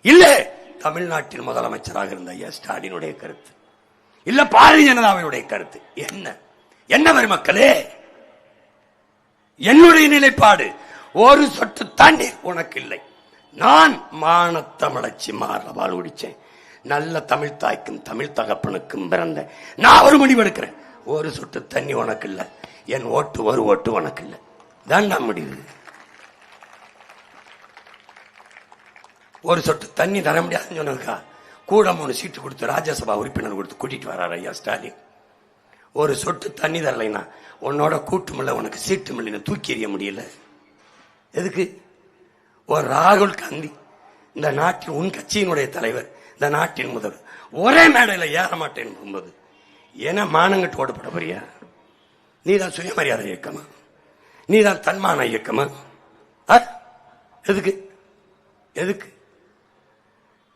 இல்லை, தமிழ்நாட்டின் முதலமைச்சராக இருந்த ஐயா ஸ்டாலினுடைய கருத்து இல்ல, பாரதிய ஜனதாவினுடைய கருத்து என்ன? என்ன பெருமக்களே, என்னுடைய நிலைப்பாடு ஒரு சொட்டு தண்ணீர் உனக்கு இல்லை. நான் மானத்தமிழச்சி மாறவால் ஒடிச்சேன். நல்ல தமிழ் தாய்க்கும் தமிழ் தகப்பனுக்கும் பிறந்த நான் ஒரு முடிவெடுக்கிறேன். ஒரு சொட்டு தண்ணி உனக்கு இல்லை, என் ஓட்டு ஒரு ஓட்டு உனக்கு இல்லை. தாண்டா முடிவு. ஒரு சொட்டு தண்ணி தர முடியாதுன்னு சொன்னதுக்கா கூட 3 சீட்டு கொடுத்து ராஜ்யசபா உறுப்பினர் கொடுத்து கூட்டிட்டு வர்றாரு ஐயா ஸ்டாலின். ஒரு சொட்டு தண்ணி தரலைன்னா உன்னோட கூட்டு மில்ல உனக்கு சீட்டு மில்ல தூக்கி எறிய முடியல. எதுக்கு? ஒரு ராகுல் காந்தி இந்த நாட்டின் உன் கட்சியினுடைய தலைவர், இந்த நாட்டின் முதல்வர் ஒரே மேடையில் ஏற மாட்டேன் போகும்போது ஏன்னா மானங்கட்டு ஓடப்பட போறியா? நீதான் சுயமரியாதை இயக்கமா? நீதான் தன்மான இயக்கமா? எதுக்கு எதுக்கு?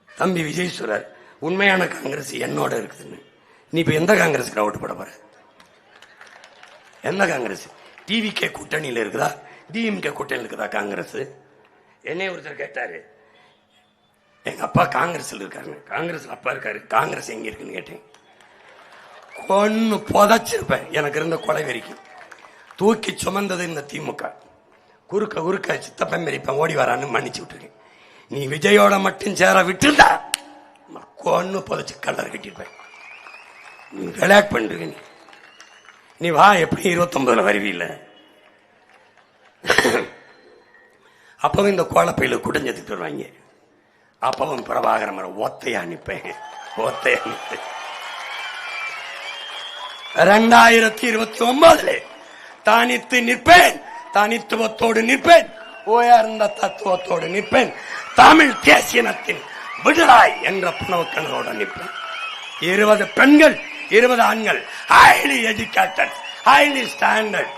தம்பி விஜய் சொல்றார் உண்மையான காங்கிரஸ் என்னோட இருக்குதுன்னு. நீ இப்ப எந்த காங்கிரஸுக்கு ஓட்டு போட போற? எந்த காங்கிரஸ்? டிவிகே கூட்டணியில் இருக்குதா, டிஎம்கே கூட்டணியில் இருக்குதா காங்கிரஸ்? என்னை ஒருத்தர் கேட்டாரு, எங்க அப்பா காங்கிரஸ்ல இருக்காரு. காங்கிரஸ்ல அப்பா இருக்காரு, காங்கிரஸ் எங்க இருக்குன்னு கேட்டேன். கொன்னு புதைச்சிருப்பேன். எனக்கு இருந்த கொலை வரைக்கும் தூக்கி சுமந்தது இந்த திமுக. குறுக்க சித்தப்பன் பெரியப்பன் ஓடி வரான்னு மன்னிச்சு விட்டுருக்கேன். நீ விஜயோட மட்டும் சேர விட்டுருந்தா கொன்னு புதைச்சு கலர் கட்டிருப்பேன். நீ ரிலாக்ட் பண்றீங்க. நீ வா, எப்படி 29 வருவீல்ல? அப்பவும் இந்த கோலப்பையில குடஞ்சத்துட்டு வருவாங்க. அப்பவும் பிரபாகரன் ஒத்தையா நிப்பேன். 2029 தனித்து நிற்பேன், தனித்துவத்தோடு நிற்பேன், உயர்ந்த தத்துவத்தோடு நிற்பேன், தமிழ் தேசியனத்தின் விடுதலை என்ற புனவு கணரோட நிற்பேன். 20 பெண்கள் 20 ஆண்கள், ஹைலி எஜுகேட்டட், ஹைலி ஸ்டாண்டர்ட்,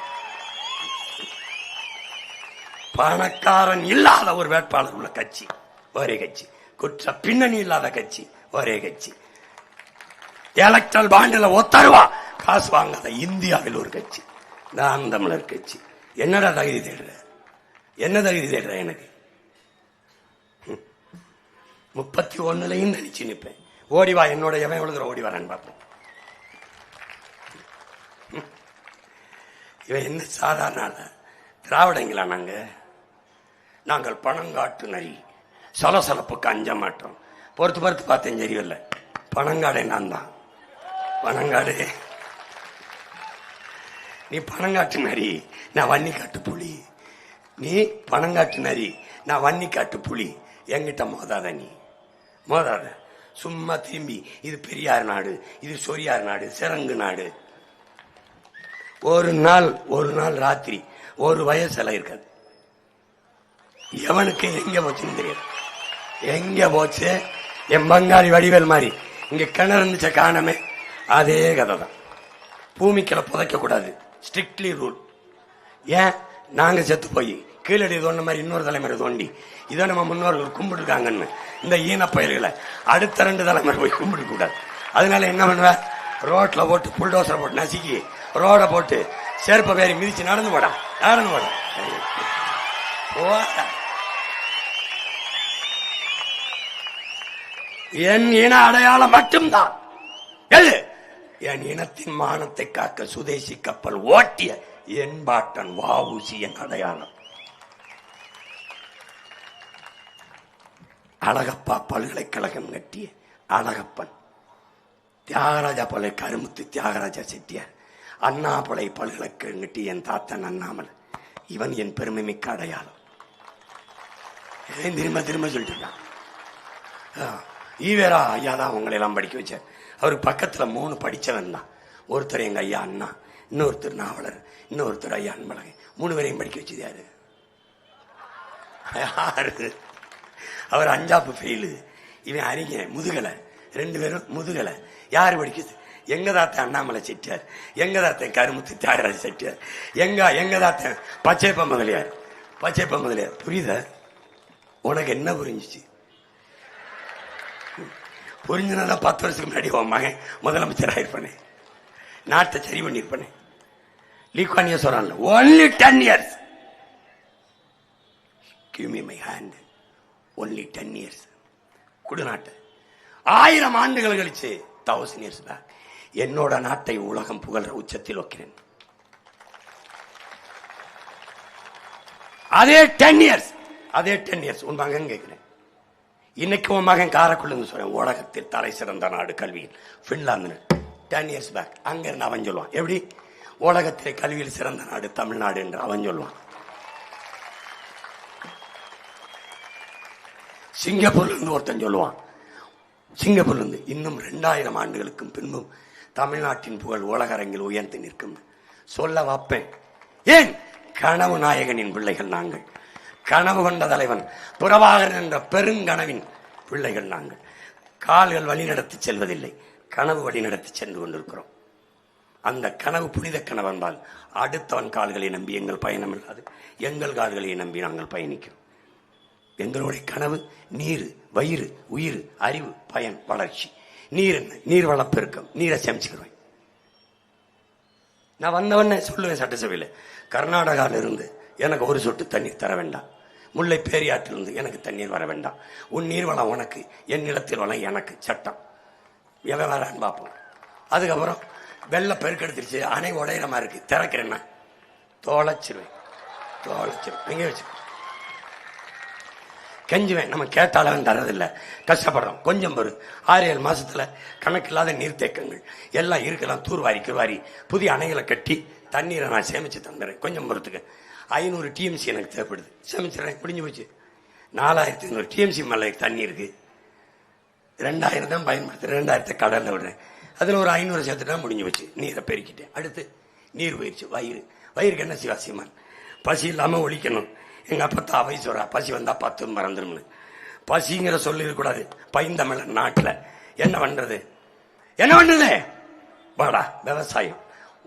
பணக்காரன் இல்லாத ஒரு வேட்பாளர் உள்ள கட்சி ஒரே கட்சி, குற்ற பின்னணி இல்லாத கட்சி ஒரே கட்சி, எலக்ட்ரல் பாண்டில் ஒத்தருவா காசு வாங்காத இந்தியாவில் ஒரு கட்சி நான் தமிழர் கட்சி. என்னடா தகுதி தேடுற? என்ன தகுதி தேடுற? எனக்கு 31 தனிச்சு நிற்பேன். ஓடிவா, என்னோட எவன் எவ்வளவு ஓடி வரான்னு பார்ப்போம். இவன் என்ன சாதாரண திராவிடங்களா? நாங்கள் பணங்காட்டு நரி, சலசலப்புக்கு அஞ்ச மாட்டோம். பொறுத்து பார்த்தேன், தெரியல. பணங்காடே நான் தான். பணங்காடு நீ பணங்காட்டு நரி, நான் வன்னி காட்டு புலி. நீ பணங்காட்டு நரி, நான் வன்னி காட்டு புலி. என்கிட்ட மோதாத, நீ மோதாத. சும்மா திரும்பி இது பெரியார் நாடு, இது சொரியார் நாடு, சிறங்கு நாடு. ஒரு நாள் ராத்திரி ஒரு வயசுல இருக்காது. எவனுக்கு எங்க போச்சுன்னு தெரியாது. எங்க போச்சு? என் பங்காளி வடிவேல் மாதிரி இங்க கிணறு இருந்துச்ச காணமே, அதே கதை தான். பூமிக்கலை புதைக்க கூடாது, ஸ்ட்ரிக்ட்லி ரூல். ஏன்? நாங்க செத்து போய் கீழடி தோண்ட மாதிரி இன்னொரு தலைமுறை தோண்டி இதை நம்ம முன்னோர்கள் கும்பிட்டுருக்காங்கன்னு இந்த ஈன பயிர்களை அடுத்த 2 தலைமுறை போய் கும்பிட கூடாது. அதனால என்ன பண்ணுவேன்? ரோட்ல போட்டு புல்டோசரை போட்டு நசுக்கி ரோட போட்டு செருப்ப பேரி மிதிச்சு நடந்து போட. என் இன அடையாளம் மட்டும்தான். எது? என் இனத்தின் மானத்தை காக்க சுதேசி கப்பல் ஓட்டிய என் பாட்டன் வ.உ.சி. என் அடையாளம். அழகப்பா பல்கலைக்கழகம் கட்டிய அழகப்பன், தியாகராஜா பல்கலை கருமுத்து தியாகராஜா செட்டியார், அண்ணாமலை பல்கலைக்கழகம் கட்டிய என் தாத்தன் அண்ணாமலை. இவன் என் பெருமை மிக்க அடையாளம். திரும்ப சொல்லிட்டு இருக்கான். ஈவேரா ஐயா தான் உங்களை எல்லாம் படிக்க வச்சார். அவருக்கு பக்கத்துல 3 படிச்சவன் தான். ஒருத்தர் எங்க ஐயா அண்ணா, இன்னொருத்தர் நாவலர், இன்னொருத்தர் ஐயா அன்பழகன். 3 பேரையும் படிக்க வச்சது யாரு? அவர் 5ஆப்பு ஃபெயிலு, இவன் அறிஞன் முதுகலை. 2 பேரும் முதுகலை. யாரு படிக்குது? எங்க தாத்தன் அண்ணாமலை செட்டியார், எங்க தாத்தன் கருமுத்து தியாகராஜ செட்டியார், எங்க தாத்தன் பச்சைப்ப முதலியார். புரியுத? உனக்கு என்ன புரிஞ்சிச்சு? புரிஞ்சுனா 10 வருஷத்துக்கு முன்னாடி உன் மகன் முதலமைச்சராக இருப்பானே, நாட்டை சரி பண்ணிருப்பானே. லீக்வானியா சொல்றான்ல, only 10 years. Give me my hand. Only 10 years. குடு நாட்டை. 1000 ஆண்டுகள் கழிச்சு 1000 years back என்னோட நாட்டை உலகம் புகழ்ற உச்சத்தில் வைக்கிறேன். அதே 10 years உன் மகன் கேட்கிறேன். இன்னைக்கு உன் மகன் காரைக்குள்ள சொல்றேன், உலகத்தில் தலை சிறந்த நாடு கல்வியில் பின்லாந்து. 10 years back அங்க இருந்து அவன் சொல்லுவான். எப்படி? உலகத்திலே கல்வியில் சிறந்த நாடு தமிழ்நாடு என்று அவன் சொல்லுவான். சிங்கப்பூர்ல இருந்து ஒருத்தன் சொல்லுவான், சிங்கப்பூர்ல இருந்து இன்னும் 2000 ஆண்டுகளுக்கும் பின்பும் தமிழ்நாட்டின் புகழ் உலக அரங்கில் உயர்ந்து நிற்கும் சொல்ல வைப்பேன். ஏன்? கனவு நாயகனின் பிள்ளைகள் நாங்கள். கனவு கொண்ட தலைவன் புறவாகன் என்ற பெருங்கனவின் பிள்ளைகள் நாங்கள். கால்கள் வழிநடத்தி செல்வதில்லை, கனவு வழிநடத்தி சென்று கொண்டிருக்கிறோம். அந்த கனவு புனித கனவு என்றால் அடுத்தவன் கால்களை நம்பி எங்கள் பயணம் இல்லாது எங்கள் கால்களை நம்பி நாங்கள் பயணிக்கிறோம். எங்களுடைய கனவு நீர், வயிறு, உயிர், அறிவு, பயன், வளர்ச்சி. நீர் என்ன? நீர் வளப்பெருக்கம். நீரை சேமிச்சுக்கிறேன். நான் வந்தவன சொல்லுவேன் சட்டசபையில், கர்நாடகாவில் இருந்து எனக்கு ஒரு சொட்டு தண்ணீர் தர வேண்டாம், முல்லை பேரியாற்றிலிருந்து எனக்கு தண்ணீர் வர வேண்டாம், உன் நீர் வளம் உனக்கு, என் நிலத்தில் வளம் எனக்கு. சட்டம் எவன் வரான்னு பார்ப்போம். அதுக்கப்புறம் வெள்ள பெருக்கெடுத்துருச்சு, அணை உடையிற மாதிரி இருக்கு, திறக்கிறேன்னா தொலைச்சிருவேன். எங்கே வச்சு கெஞ்சுவேன். நம்ம கேட்டாலும் தரதில்லை, கஷ்டப்படுறோம். கொஞ்சம் பொறு, 6-7 மாசத்துல கணக்கில்லாத நீர்த்தேக்கங்கள் எல்லாம் இருக்கலாம், தூர்வாரி புதிய அணைகளை கட்டி தண்ணீரை நான் சேமிச்சு தந்துடுறேன். கொஞ்சம் பொறுத்துக்கு 500 TMC எனக்கு தேவைப்படுது, சேமிச்சிடறேன். முடிஞ்சு போச்சு. 4500 TMC மலை தண்ணி இருக்கு. 2000 தான் பயன்படுத்துறேன், 2000 கடல்ல விடுறேன். அதுல ஒரு 500 சேர்த்துட்டா முடிஞ்சு போச்சு. நீரை பெருக்கிட்டேன். அடுத்து நீர் போயிடுச்சு. வயிறுக்கு என்ன சிவாசியமான்? பசி இல்லாம ஒழிக்கணும். எங்க அப்பத்தா அவை சொல்றா, பசி வந்தா 10 மறந்துடும். பசிங்கிற சொல்லி இருக்கக்கூடாது பைந்தமிழ நாட்டுல. என்ன பண்றது? வாடா, விவசாயம்.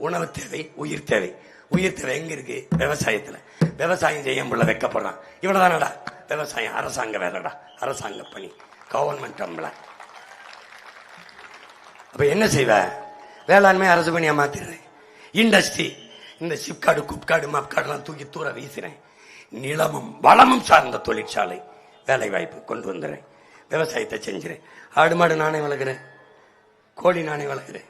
உணவு தேவை, உயிர் தேவை. உயிர் தேவை எங்க இருக்கு? விவசாயத்துல. விவசாயம் செய்ய முடியல, வைக்கப்படுறான். இவ்வளவுதானடா விவசாயம். அரசாங்க வேலைடா, அரசாங்க பணி, கவர்மெண்ட் அம்பளை. அப்ப என்ன செய்வ? வேளாண்மை அரசு பணியா மாத்திடுறேன். இண்டஸ்ட்ரி, இந்த சிப்காடு, குப்காடு, மப்காடு எல்லாம் தூக்கி தூர வீசுறேன். நிலமும் வளமும் சார்ந்த தொழிற்சாலை, வேலை வாய்ப்பு கொண்டு வந்துடுறேன். விவசாயத்தை செஞ்சுறேன். ஆடு மாடு நானே வளர்க்குறேன், கோழி நானே வளர்க்குறேன்,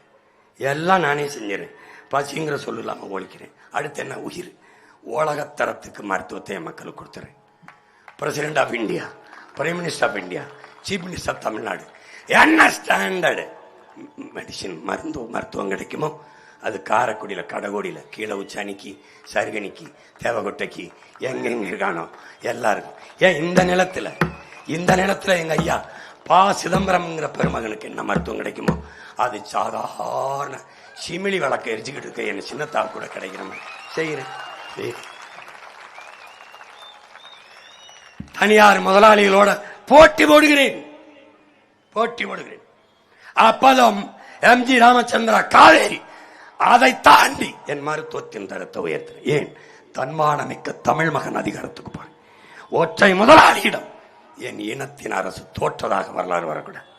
எல்லாம் நானே செஞ்சிடறேன். பசிங்கிற சொல்லு இல்லாம ஒழிக்கிறேன். அடுத்து என்ன? உயிர். உலகத்தரத்துக்கு மருத்துவத்தை மக்களுக்கு கொடுத்துறேன். President of India, prime minister of India, chief minister of Tamil Nadu, என்ன ஸ்டாண்டர்டு மெடிசின் மருத்துவம் கிடைக்குமோ அது காரைக்குடியில, கடகோடியில, கீழே உச்சாணிக்கு, சருகணிக்கு, தேவகொட்டைக்கு, எங்கெங்க இருக்கானோ எல்லாருக்கும். ஏன் இந்த நிலத்துல எங்க ஐயா பா சிதம்பரம்ங்கிற பெருமகனுக்கு என்ன மருத்துவம் கிடைக்குமோ அது சாதாரண சிமிழி வழக்க எரிச்சுக்கிட்டு இருக்க என்ன சின்னத்தா கூட கிடைக்கிற மாதிரி செய்கிறேன். தனியார் முதலாளிகளோட போட்டி போடுகிறேன். அப்பதும் MG ராமச்சந்திரா காவேரி, அதை தாண்டி என் மருத்துவத்தின் தரத்தை உயர்த்தினேன். ஏன்? தன்மானமிக்க தமிழ் மகன் அதிகாரத்துக்கு போறேன். ஒற்றை முதலாளியிடம் என் இனத்தின் அரசு தோற்றதாக வரலாறு வரக்கூடாது.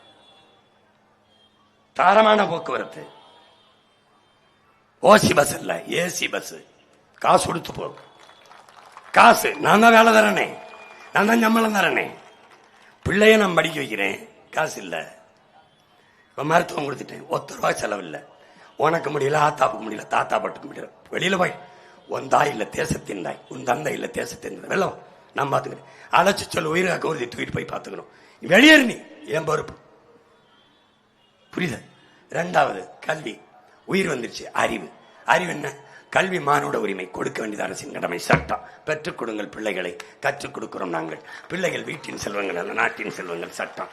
தரமான போக்குவரத்து, ஓசி பஸ் இல்ல, ஏசி பஸ். காசு கொடுத்து போகும். காசு நான் தான் வேலை தரனே, நான் தான் சம்பளம் தரனே. பிள்ளைய நான் படிக்க வைக்கிறேன், காசு இல்ல. இப்ப மருத்துவம் கொடுத்துட்டேன், ₹1 செலவு இல்ல. உனக்கு முடியல, ஆத்தாப்புக்கு முடியல, தாத்தா பாட்டுக்கு முடியல, வெளியில போய் உன் தாய் இல்ல தேசத்தின் தாய், உன் தந்தை இல்ல தேசத்தின் வெள்ளம் நான் பாத்துக்கிறேன். அழைச்சு சொல்லு, உயிரை கௌரதி தூக்கிட்டு போய் பாத்துக்கணும். வெளியேறு, நீ என் பொறுப்பு. புரியுது? 2வது கல்வி. உயிர் வந்துருச்சு. அறிவு என்ன? கல்வி மானுட உரிமை, கொடுக்க வேண்டியது அரசின் கடமை, சட்டம். பெற்றுக் கொடுங்கள் பிள்ளைகளை, கற்றுக் கொடுக்கிறோம் நாங்கள். பிள்ளைகள் வீட்டின் செல்வங்கள் அல்ல, நாட்டின் செல்வங்கள். சட்டம்.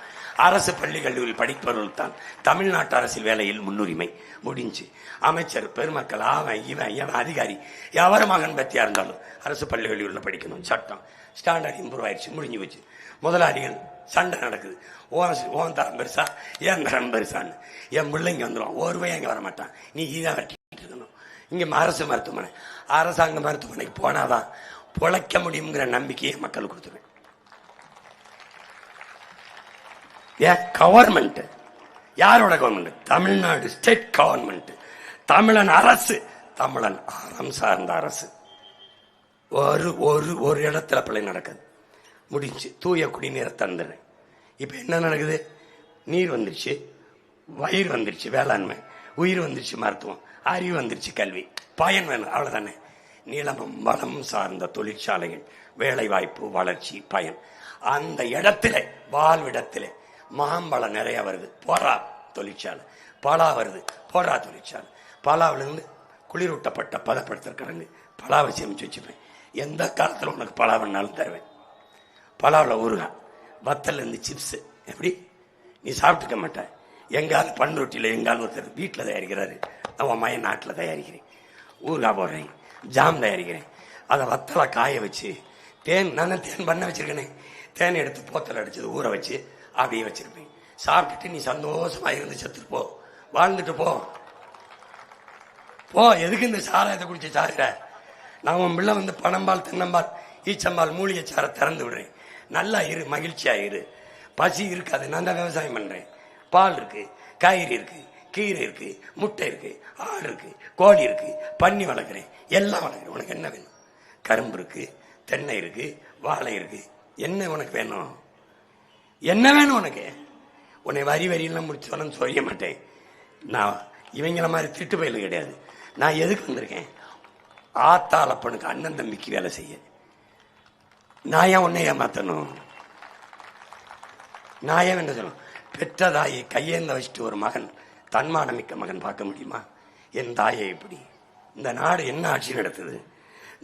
அரசு பள்ளி கல்லூரியில் படிப்பவர்கள் தான் தமிழ்நாட்டு அரசியல் வேலையில் முன்னுரிமை. முடிஞ்சு. அமைச்சர் பெருமக்கள், அவன் இவன் அதிகாரி எவர மகன் பத்தியா இருந்தாலும் அரசு பள்ளி கல்லூரியில் படிக்கணும். சட்டம். ஸ்டாண்டர்ட் இம்ப்ரூவ் ஆயிடுச்சு, முடிஞ்சு போச்சு. முதலாளிகள் சண்டை நடக்குது. ஓன் தரம் பெருசா, என் தரம் பெருசான்னு. என் பிள்ளைங்க வந்துடும், ஒருவன் இங்க வரமாட்டான், நீ இதான் வெட்டிட்டு இருக்கணும். இங்க அரசு மருத்துவமனை, அரசாங்க மருத்துவமனைக்கு போனாதான் பொழைக்க முடியுங்கிற நம்பிக்கையை மக்கள் கொடுத்துருவேன். ஏன்? கவர்மெண்ட். யாரோட கவர்மெண்ட்? Tamil Nadu state government. தமிழன் அரசு, தமிழன் அறம் சார்ந்த அரசு. ஒரு இடத்துல பிள்ளை நடக்குது, முடிஞ்சு. தூய குடிநீரை தந்துடுறேன். இப்ப என்ன நடக்குது? நீர் வந்துருச்சு, வயிறு வந்துருச்சு, வேளாண்மை. உயிர் வந்துருச்சு, மருத்துவம். அறிவு வந்துருச்சு, கல்வி. பயன் வேணும், அவ்வளவுதானே. நிலமும் வளமும் சார்ந்த தொழிற்சாலைகள், வேலை வாய்ப்பு, வளர்ச்சி, பயன். அந்த இடத்துல, வாழ்விடத்துல மாம்பழம் நிறைய வருது, போறா தொழிற்சாலை. பலா வருது, போறா தொழிற்சாலை. பலாவிலிருந்து குளிரூட்டப்பட்ட பதப்படுத்திருக்கிறாங்க. பலாவை சேமிச்சு வச்சுப்பேன். எந்த காலத்தில் உனக்கு பலா வேணாலும் தருவேன். பலாவில் ஊறுகாய், வத்தல் இருந்து சிப்ஸ். எப்படி நீ சாப்பிட்டுக்க மாட்டேன். எங்கால் பன் ரொட்டியில் எங்கால் ஒருத்தர் வீட்டில் தயாரிக்கிறாரு, அவன் மயன் நாட்டில் தயாரிக்கிறேன். ஊறுகாய் போடுறேன், ஜாம் தயாரிக்கிறேன். அதை வத்தலை காய வச்சு தேன், நான் தேன் பண்ண வச்சிருக்கேனே, தேன் எடுத்து போத்தல் அடிச்சது ஊற வச்சு அப்படியே வச்சிருப்பேன். சாப்பிட்டுட்டு நீ சந்தோஷமா இருந்து செத்துட்டு போ, வாழ்ந்துட்டு போ. எதுக்கு இந்த சாராயத்தை குடிச்சு சாகுற? நான் உன் பிள்ளை வந்து பனம்பால், தென்னம்பால், ஈச்சம்பால், மூலிகை சாரை திறந்து விடுறேன். நல்லா இரு, மகிழ்ச்சியா இரு, பசி இருக்காது. நான் தான் விவசாயம் பண்றேன். பால் இருக்கு, காய்கறி இருக்கு, கீரை இருக்கு, முட்டை இருக்கு, ஆடு இருக்கு, கோழி இருக்கு, பன்னி வளர்க்குறேன், எல்லாம் வளர்க்குறேன். உனக்கு என்ன வேணும்? கரும்பு இருக்கு, தென்னை இருக்கு, வாழை இருக்கு. என்ன உனக்கு வேணும்? என்ன வேணும் உனக்கு? உன்னை வரி வரியெல்லாம் முடிச்சோன்னு சொல்ல மாட்டேன். நான் இவங்கள மாதிரி திட்டு பயிலும் கிடையாது. நான் எதுக்கு வந்திருக்கேன்? ஆத்தாளப்பனுக்கு அண்ணன் தம்பிக்கு வேலை செய்ய. நான் ஏன் உன்னை ஏமாத்தணும்? நான் ஏன் என்ன சொல்லணும்? பெற்ற தாயை கையேந்த வச்சுட்டு ஒரு மகன், தன்மானம் மிக்க மகன் பார்க்க முடியுமா? என் தாயை இப்படி இந்த நாடு என்ன ஆட்சி நடத்துது?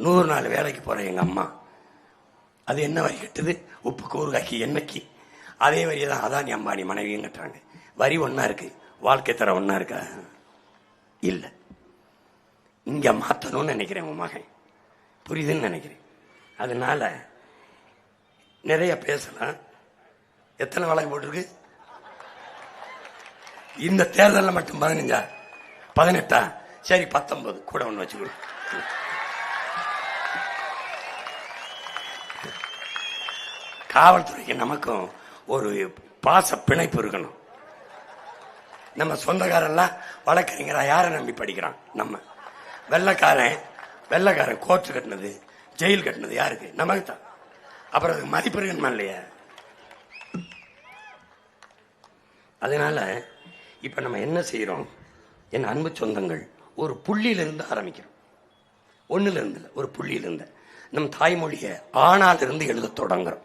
100 நாள் வேலைக்கு போற எங்க அம்மா, அது என்ன வரி கட்டுது? உப்புக்கு, ஊறுகாய்க்கு, எண்ணெய்க்கு. அதே வரியை தான் அதானி அம்பானி மனைவியும் கட்டுறாங்க. வரி ஒன்னா இருக்கு, வாழ்க்கை தர ஒன்னா இருக்கா? இல்ல. இங்க மாத்தணும்னு நினைக்கிறேன் உன் மகன், புரியுதுன்னு நினைக்கிறேன். அதனால நிறைய பேசலாம். எத்தனை வழக்கு போட்டிருக்கு இந்த தேர்தலில் மட்டும்? 15, 18, சரி 19 கூட ஒன்று வச்சுக்கோ. காவல்துறைக்கு நமக்கும் ஒரு பாச பிணைப்பு இருக்கணும். நம்ம சொந்தக்காரெல்லாம் வழக்கறிஞரா யாரை நம்பி படிக்கிறான்? நம்ம வெள்ளக்காரன் கோர்ட்டு கட்டினது, ஜெயில் கட்டினது யாருக்கு? நமக்கு தான். அப்புறம் அதுக்கு மதிப்பு இருக்கணுமா இல்லையா? அதனால இப்ப நம்ம என்ன செய்யறோம்? என் அன்பு சொந்தங்கள், ஒரு புள்ளியிலிருந்து ஆரம்பிக்கிறோம். ஒண்ணுல இருந்து இல்ல, ஒரு புள்ளியிலிருந்து நம் தாய்மொழியை ஆணால இருந்து எழுத தொடங்குறோம்.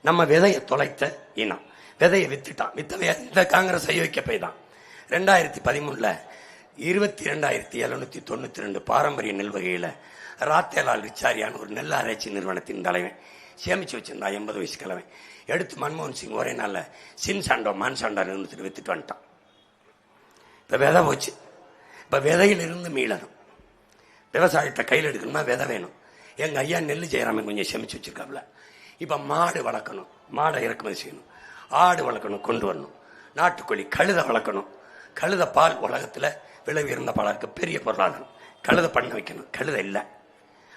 நம்ம விதையை தொலைத்த இனம், விதையை வித்துட்டான். வித்தவைய இந்த காங்கிரஸ் வைக்க போய் தான் 2013 22,792 பாரம்பரிய நெல் வகையில ராத்தேலால் ரிச்சாரியான ஒரு நெல் ஆராய்ச்சி நிறுவனத்தின் தலைவன் சேமிச்சு வச்சிருந்தா 80 வயசு கிழமை எடுத்து மன்மோகன் சிங் ஒரே நாள்ல சின்சாண்டோ மான்சாண்டோ நிறுவனத்துக்கு வித்துட்டு வந்துட்டான். இப்ப விதை போச்சு. இப்ப விதையிலிருந்து மீளணும். விவசாயத்தை கையில் எடுக்கணுமா? விதை வேணும். எங்க ஐயா நெல் ஜெயராமன் கொஞ்சம் சேமிச்சு வச்சிருக்காப்ல. இப்ப மாடு வளர்க்கணும், மாடை இறக்குமதி செய்யணும். ஆடு வளர்க்கணும், கொண்டு வரணும். நாட்டுக்கோழி, கழுதை வளர்க்கணும். கழுத பால் உலகத்துல விலை உயர்ந்த பாலா இருக்கு, பெரிய பொருளாதாரம். கழுதை பண்ண வைக்கணும். கழுதை இல்லை,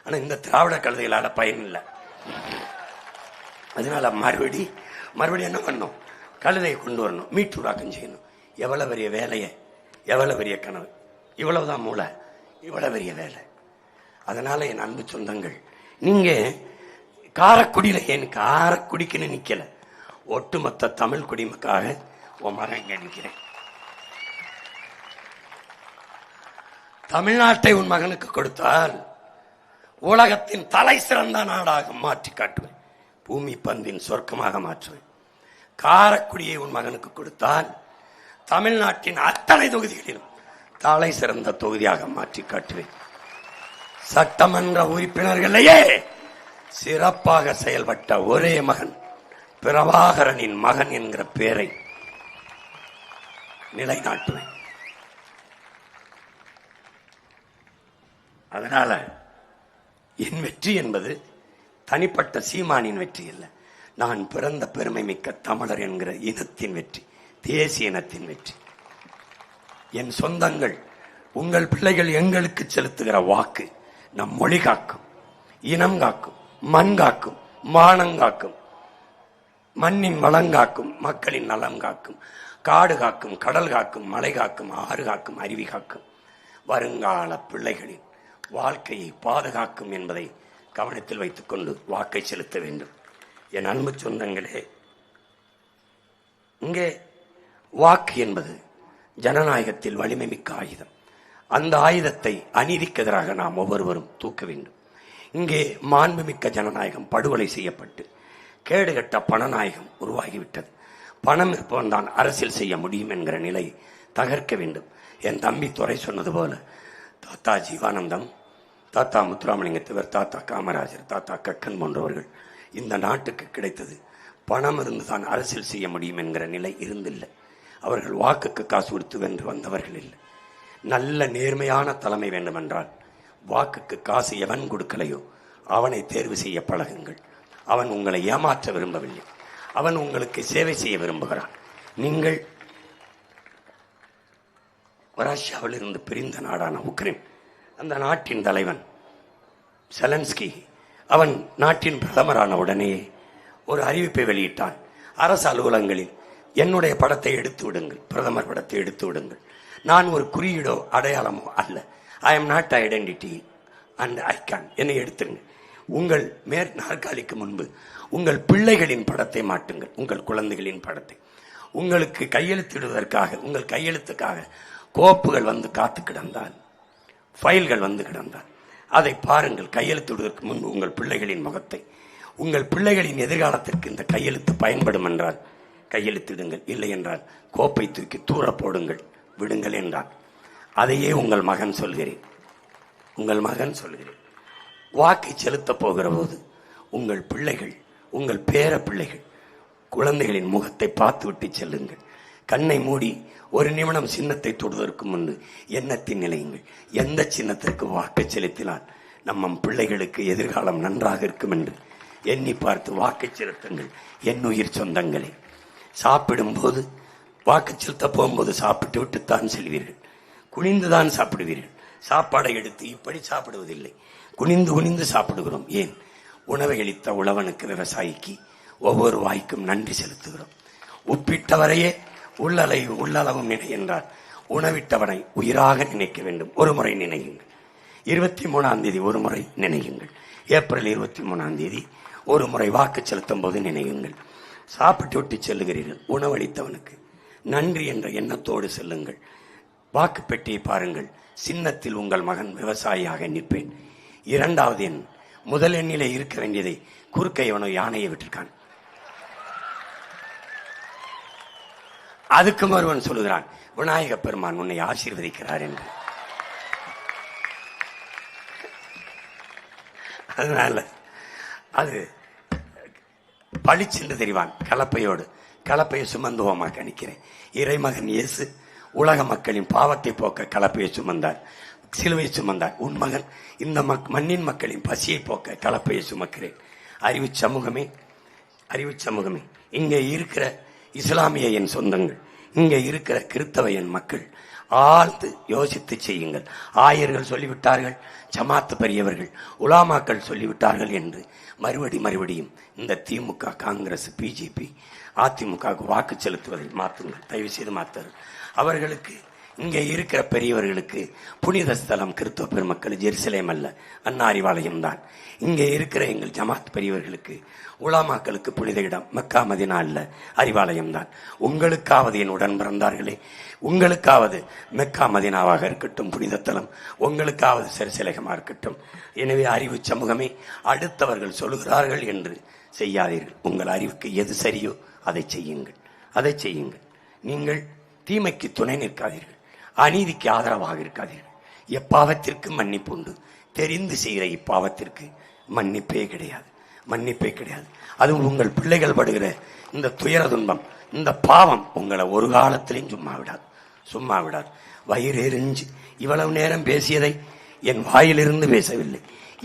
ஆனா இந்த திராவிட கழுதைகளால பயன் இல்லை. அதனால மறுபடியும் என்ன பண்ணணும்? கழுதையை கொண்டு வரணும், மீட்டுருவாக்கம் செய்யணும். எவ்வளவு பெரிய வேலையை, எவ்வளவு பெரிய கனவு, இவ்வளவுதான் மூளை, இவ்வளவு பெரிய வேலை. அதனால என் அன்பு சொந்தங்கள், நீங்க காரக்குடியில ஏன் காரக்குடிக்குன்னு நிக்கல, ஒட்டுமொத்த தமிழ் குடிமக்காக உன் மகன் இங்க நிக்கிறேன். தமிழ்நாட்டை உன் மகனுக்கு கொடுத்தால் உலகத்தின் தலை சிறந்த நாடாக மாற்றி காட்டுவேன். பூமி பந்தின் சொர்க்கமாக மாற்றுவேன். காரக்குடியை உன் மகனுக்கு கொடுத்தால் தமிழ்நாட்டின் அத்தனை தொகுதிகளிலும் தலை சிறந்த தொகுதியாக மாற்றி காட்டுவேன். சட்டமன்ற உறுப்பினர்களையே சிறப்பாக செயல்பட்ட ஒரே மகன் பிரபாகரனின் மகன் என்கிற பெயரை நிலைநாட்டுவேன். அதனால என் வெற்றி என்பது தனிப்பட்ட சீமானின் வெற்றி இல்லை. நான் பிறந்த பெருமை மிக்க தமிழர் என்கிற இனத்தின் வெற்றி, தேசிய இனத்தின் வெற்றி. என் சொந்தங்கள், உங்கள் பிள்ளைகள் எங்களுக்கு செலுத்துகிற வாக்கு நம் மொழி காக்கும், இனம் காக்கும், மண் காக்கும், மானம் காக்கும், மண்ணின் வளம் காக்கும், மக்களின் நலம் காக்கும், காடு காக்கும், கடல் காக்கும், மலை காக்கும், ஆறு காக்கும், அருவி காக்கும், வருங்கால பிள்ளைகளின் வாழ்க்கையை பாதுகாக்கும் என்பதை கவனத்தில் வைத்துக் கொண்டு வாக்கை செலுத்த வேண்டும். என் அன்பு சொந்தங்களே, இங்கே வாக்கு என்பது ஜனநாயகத்தில் வலிமை மிக்க ஆயுதம். அந்த ஆயுதத்தை அநீதிக்கு எதிராக நாம் ஒவ்வொருவரும் தூக்க வேண்டும். இங்கே மாண்புமிக்க ஜனநாயகம் படுகொலை செய்யப்பட்டு கேடுகட்ட பணநாயகம் உருவாகிவிட்டது. பணம் இருப்பவன் தான் அரசியல் செய்ய முடியும் என்கிற நிலை தகர்க்க வேண்டும். என் தம்பி துரை சொன்னது போல, தாத்தா ஜீவானந்தம், தாத்தா முத்துராமலிங்க தேவர், தாத்தா காமராஜர், தாத்தா கக்கன் போன்றவர்கள் இந்த நாட்டுக்கு கிடைத்தது பணம் இருந்துதான் அரசியல் செய்ய முடியும் என்கிற நிலை இருந்தில்லை. அவர்கள் வாக்குக்கு காசு கொடுத்து வென்று வந்தவர்கள் இல்லை. நல்ல நேர்மையான தலைமை வேண்டுமென்றால் வாக்குக்கு காசு எவன் கொடுக்கலையோ அவனை தேர்வு செய்ய பழகுங்கள். அவன் உங்களை ஏமாற்ற விரும்பவில்லை, அவன் உங்களுக்கு சேவை செய்ய விரும்புகிறான். நீங்கள் ரஷ்யாவில் இருந்து பிரிந்த நாடான உக்ரைன், அந்த நாட்டின் தலைவன் செலன்ஸ்கி, அவன் நாட்டின் பிரதமரான உடனேயே ஒரு அறிவிப்பை வெளியிட்டான். அரசு அலுவலகங்களில் என்னுடைய படத்தை எடுத்து விடுங்கள், பிரதமர் படத்தை எடுத்து விடுங்கள். நான் ஒரு குறியீடோ அடையாளமோ அல்ல. I am not identity and icon. என்னை எடுத்துங்க. உங்கள் மேற் நாற்காலிக்கு முன்பு உங்கள் பிள்ளைகளின் படத்தை மாட்டுங்கள், உங்கள் குழந்தைகளின் படத்தை. உங்களுக்கு கையெழுத்திடுவதற்காக, உங்கள் கையெழுத்துக்காக கோப்புகள் வந்து காத்து கிடந்தால், ஃபைல்கள் வந்து கிடந்தால் அதை பாருங்கள். கையெழுத்திடுவதற்கு முன்பு உங்கள் பிள்ளைகளின் முகத்தை. உங்கள் பிள்ளைகளின் எதிர்காலத்திற்கு இந்த கையெழுத்து பயன்படும் என்றால் கையெழுத்திடுங்கள், இல்லை என்றால் கோப்பை தூக்கி தூர போடுங்கள், விடுங்கள் என்றான். அதையே உங்கள் மகன் சொல்கிறேன், உங்கள் மகன் சொல்கிறேன். வாக்கை செலுத்த போகிற போது உங்கள் பிள்ளைகள், உங்கள் பேர பிள்ளைகள், குழந்தைகளின் முகத்தை பார்த்துவிட்டு செல்லுங்கள். கண்ணை மூடி ஒரு நிமிடம் சின்னத்தை தொடுவதற்கு முன்பு எண்ணத்தின் நிலையுங்கள். எந்த சின்னத்திற்கு வாக்கு செலுத்தினால் நம்ம பிள்ளைகளுக்கு எதிர்காலம் நன்றாக இருக்கும் என்று எண்ணி பார்த்து வாக்கு செலுத்துங்கள். என் உயிர் சொந்தங்களே, சாப்பிடும் போது, வாக்கு செலுத்த போகும்போது சாப்பிட்டு விட்டுத்தான் செல்வீர்கள், குனிந்துதான் சாப்பிடுவீர்கள். சாப்பாடை எடுத்து இப்படி சாப்பிடுவதில்லை, குனிந்து குனிந்து சாப்பிடுகிறோம். ஏன்? உணவை அளித்த உழவனுக்கு, விவசாயிக்கு ஒவ்வொரு வாய்க்கும் நன்றி செலுத்துகிறோம். உப்பிட்டவரையே உள்ளளவும் நினை என்றால் உணவிட்டவனை உயிராக நினைக்க வேண்டும். ஒரு முறை நினையுங்கள். 23ஆம் தேதி ஒரு முறை நினையுங்கள். ஏப்ரல் 23ஆம் தேதி ஒரு முறை வாக்கு செலுத்தும் போது நினையுங்கள். சாப்பிட்டு விட்டு செல்லுகிறீர்கள், உணவளித்தவனுக்கு நன்றி என்ற எண்ணத்தோடு செல்லுங்கள். வாக்கு பெட்டியை பாருங்கள். சின்னத்தில் உங்கள் மகன் விவசாயியாக நிற்பேன். 2வது எண், முதல் எண்ணிலே இருக்க வேண்டியதை குறுக்கையவனோ யானையை விட்டிருக்கான். அதுக்கு ஒருவன் சொல்லுகிறான், விநாயக பெருமான் உன்னை ஆசீர்வதிக்கிறார் என்று. அதனால அது பளிச்சென்று தெரிவான். கலப்பையை சுமந்துவோமாக நினைக்கிறேன். இறைமகன் இயேசு உலக மக்களின் பாவத்தை போக்க கலப்பையை சுமந்தார், சிலுவை சுமந்தார். உன் மகன் இந்த மண்ணின் மக்களின் பசியை போக்க கலப்பையை சுமக்கிறேன். அறிவு சமூகமே, இங்கே இருக்கிற இஸ்லாமிய என் சொந்தங்கள், இங்கே இருக்கிற கிறிஸ்தவ என் மக்கள், ஆழ்ந்து யோசித்து செய்யுங்கள். ஆயர்கள் சொல்லிவிட்டார்கள், ஜமாத்து பெரியவர்கள், உலாமாக்கள் சொல்லிவிட்டார்கள் என்று மறுபடியும் இந்த திமுக, காங்கிரஸ், பிஜேபி, அதிமுக வாக்கு செலுத்துவதை மாற்றுங்கள். தயவு செய்து மாற்று. அவர்களுக்கு, இங்கே இருக்கிற பெரியவர்களுக்கு புனித ஸ்தலம் கிறிஸ்தவ பெருமக்கள் ஜெருசலேம் அல்ல, அண்ணா அறிவாலயம் தான். இங்கே இருக்கிற எங்கள் ஜமாத் பெரியவர்களுக்கு, உலாமாக்களுக்கு புனித இடம் மக்கா மதினா அல்ல, அறிவாலயம் தான். உங்களுக்காவது என் உடன் பிறந்தார்களே, உங்களுக்காவது மெக்கா மதினாவாக இருக்கட்டும் புனித தலம், உங்களுக்காவது செருசலேகமாக இருக்கட்டும். எனவே அறிவு சமூகமே, அடுத்தவர்கள் சொல்லுகிறார்கள் என்று செய்யாதீர்கள். உங்கள் அறிவுக்கு எது சரியோ அதை செய்யுங்கள். நீங்கள் தீமைக்கு துணை நிற்காதீர்கள், அநீதிக்கு ஆதரவாக இருக்காதீர்கள். எப்பாவத்திற்கு மன்னிப்பு உண்டு, தெரிந்து செய்கிற இப்பாவத்திற்கு மன்னிப்பே கிடையாது. அது உங்கள் பிள்ளைகள் படுகிற இந்த துயர துன்பம், இந்த பாவம் உங்களை ஒரு காலத்திலையும் சும்மா விடாது. வயிறு எரிஞ்சு இவ்வளவு நேரம் பேசியதை என் வாயிலிருந்து பேசவில்லை,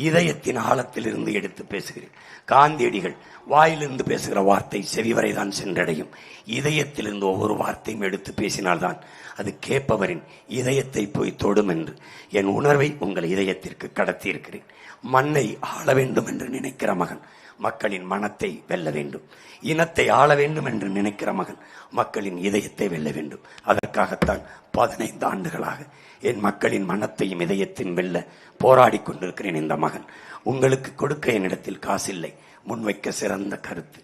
இதயத்தின் ஆழத்திலிருந்து எடுத்து பேசுகிறேன். காந்தியடிகள் வாயிலிருந்து பேசுகிற வார்த்தை செவிவரை தான் சென்றடையும். இதயத்திலிருந்து ஒவ்வொரு வார்த்தையும் எடுத்து பேசினால்தான் அது கேட்பவரின் இதயத்தை போய் தொடும் என்று என் உணர்வை உங்கள் இதயத்திற்கு கடத்தி இருக்கிறேன். மண்ணை ஆள வேண்டும் என்று நினைக்கிற மகன் மக்களின் மனத்தை வெல்ல வேண்டும். இனத்தை ஆள வேண்டும் என்று நினைக்கிற மகன் மக்களின் இதயத்தை வெல்ல வேண்டும். அதற்காகத்தான் 15 ஆண்டுகளாக என் மக்களின் மனத்தையும் இதயத்தையும் வெல்ல போராடி கொண்டிருக்கிறேன். இந்த மகன் உங்களுக்கு கொடுக்க என்னிடத்தில் காசு இல்லை, முன்வைக்க சிறந்த கருத்து,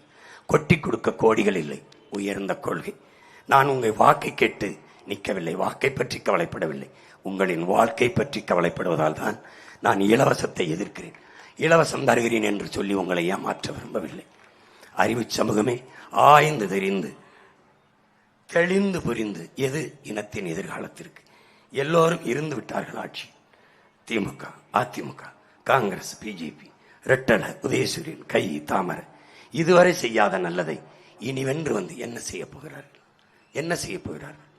கொட்டி கொடுக்க கோடிகள் இல்லை, உயர்ந்த கொள்கை. நான் உங்கள் வாக்கை கேட்டு நிற்கவில்லை, வாக்கை பற்றி கவலைப்படவில்லை, உங்களின் வாழ்க்கை பற்றி கவலைப்படுவதால் தான் நான் இலவசத்தை எதிர்க்கிறேன். இலவசம் தருகிறேன் என்று சொல்லி உங்களை ஏமாற்ற விரும்பவில்லை. அறிவு சமூகமே, ஆய்ந்து தெரிந்து தெளிந்து புரிந்து எது இனத்தின் எதிர்காலத்திற்கு. எல்லோரும் இருந்து விட்டார்கள் ஆட்சி. திமுக, அதிமுக, காங்கிரஸ், பிஜேபி, ரெட்டல, உதயசூரியன், கை, தாமரை இதுவரை செய்யாத நல்லதை இனி வென்று வந்து என்ன செய்ய போகிறார்கள்? என்ன செய்ய போகிறார்கள்?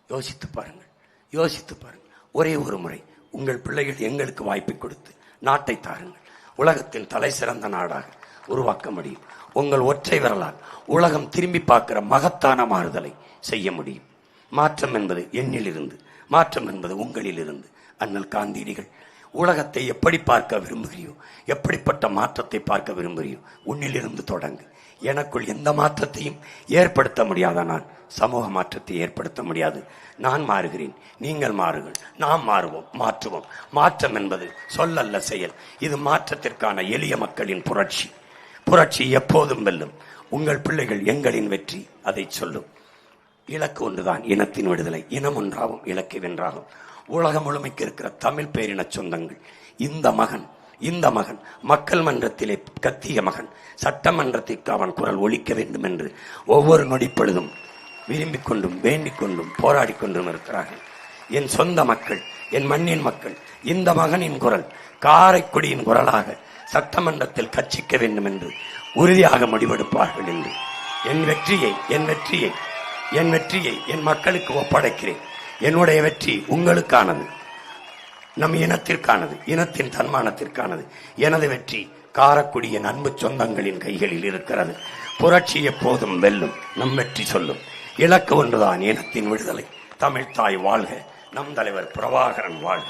யோசித்து பாருங்கள், யோசித்து பாருங்கள். ஒரே ஒரு முறை உங்கள் பிள்ளைகள் எங்களுக்கு வாய்ப்பை கொடுத்து நாட்டை தாருங்கள். உலகத்தின் தலை சிறந்த நாடாக உருவாக்க முடியும். உங்கள் ஒற்றை விரலால் உலகம் திரும்பி பார்க்கிற மகத்தான மாறுதலை செய்ய முடியும். மாற்றம் என்பது என்னிலிருந்து, மாற்றம் என்பது உங்களிலிருந்து. அண்ணல் காந்தியடிகள் உலகத்தை எப்படி பார்க்க விரும்புகிறியோ, எப்படிப்பட்ட மாற்றத்தை பார்க்க விரும்புகிறியோ, உன்னிலிருந்து தொடங்கு. எனக்குள் எந்த மாற்றத்தையும் ஏற்படுத்த முடியாத நான் சமூக மாற்றத்தை ஏற்படுத்த முடியாது. நான் மாறுகிறேன், நீங்கள் மாறுங்கள், நாம் மாறுவோம், மாற்றுவோம். மாற்றம் என்பது சொல்லல்ல, செயல். இது மாற்றத்திற்கான எளிய மக்களின் புரட்சி. புரட்சி எப்போதும் வெல்லும். உங்கள் பிள்ளைகள் எங்களின் வெற்றி அதை சொல்லும். இலக்கு ஒன்றுதான், இனத்தின் விடுதலை. இனம் ஒன்றாகும், இலக்கை வென்றாகும். உலகம் முழுமைக்கு இருக்கிற தமிழ் பேரின சொந்தங்கள், இந்த மகன் மக்கள் மன்றத்திலே கத்திய மகன் சட்டமன்றத்திற்கு அவன் குரல் ஒலிக்க வேண்டும் என்று ஒவ்வொரு நொடிப்பொழுதும் விரும்பிக் கொண்டும் வேண்டிக் கொண்டும் போராடி கொண்டும் இருக்கிறார்கள். என் சொந்த மக்கள், என் மண்ணின் மக்கள், இந்த மகனின் குரல் காரைக்குடியின் குரலாக சட்டமன்றத்தில் கட்சிக்க வேண்டும் என்று உறுதியாக முடிவெடுப்பார்கள் என்று என் வெற்றியை என் மக்களுக்கு ஒப்படைக்கிறேன். என்னுடைய வெற்றி உங்களுக்கானது, நம் இனத்திற்கானது, இனத்தின் தன்மானத்திற்கானது. எனது வெற்றி காரைக்குடியின் அன்பு சொந்தங்களின் கைகளில் இருக்கிறது. புரட்சி எப்போதும் வெல்லும், நம் வெற்றி சொல்லும். இலக்கு ஒன்றுதான், இனத்தின் விடுதலை. தமிழ் தாய் வாழ்க, நம் தலைவர் பிரபாகரன் வாழ்க.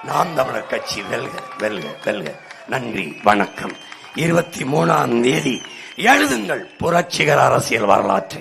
நாம் தமிழர் கட்சி வெல்க, வெல்க, வெல்க. நன்றி, வணக்கம். 23ஆம் தேதி எழுதுங்கள் புரட்சிகர அரசியல் வரலாற்றை.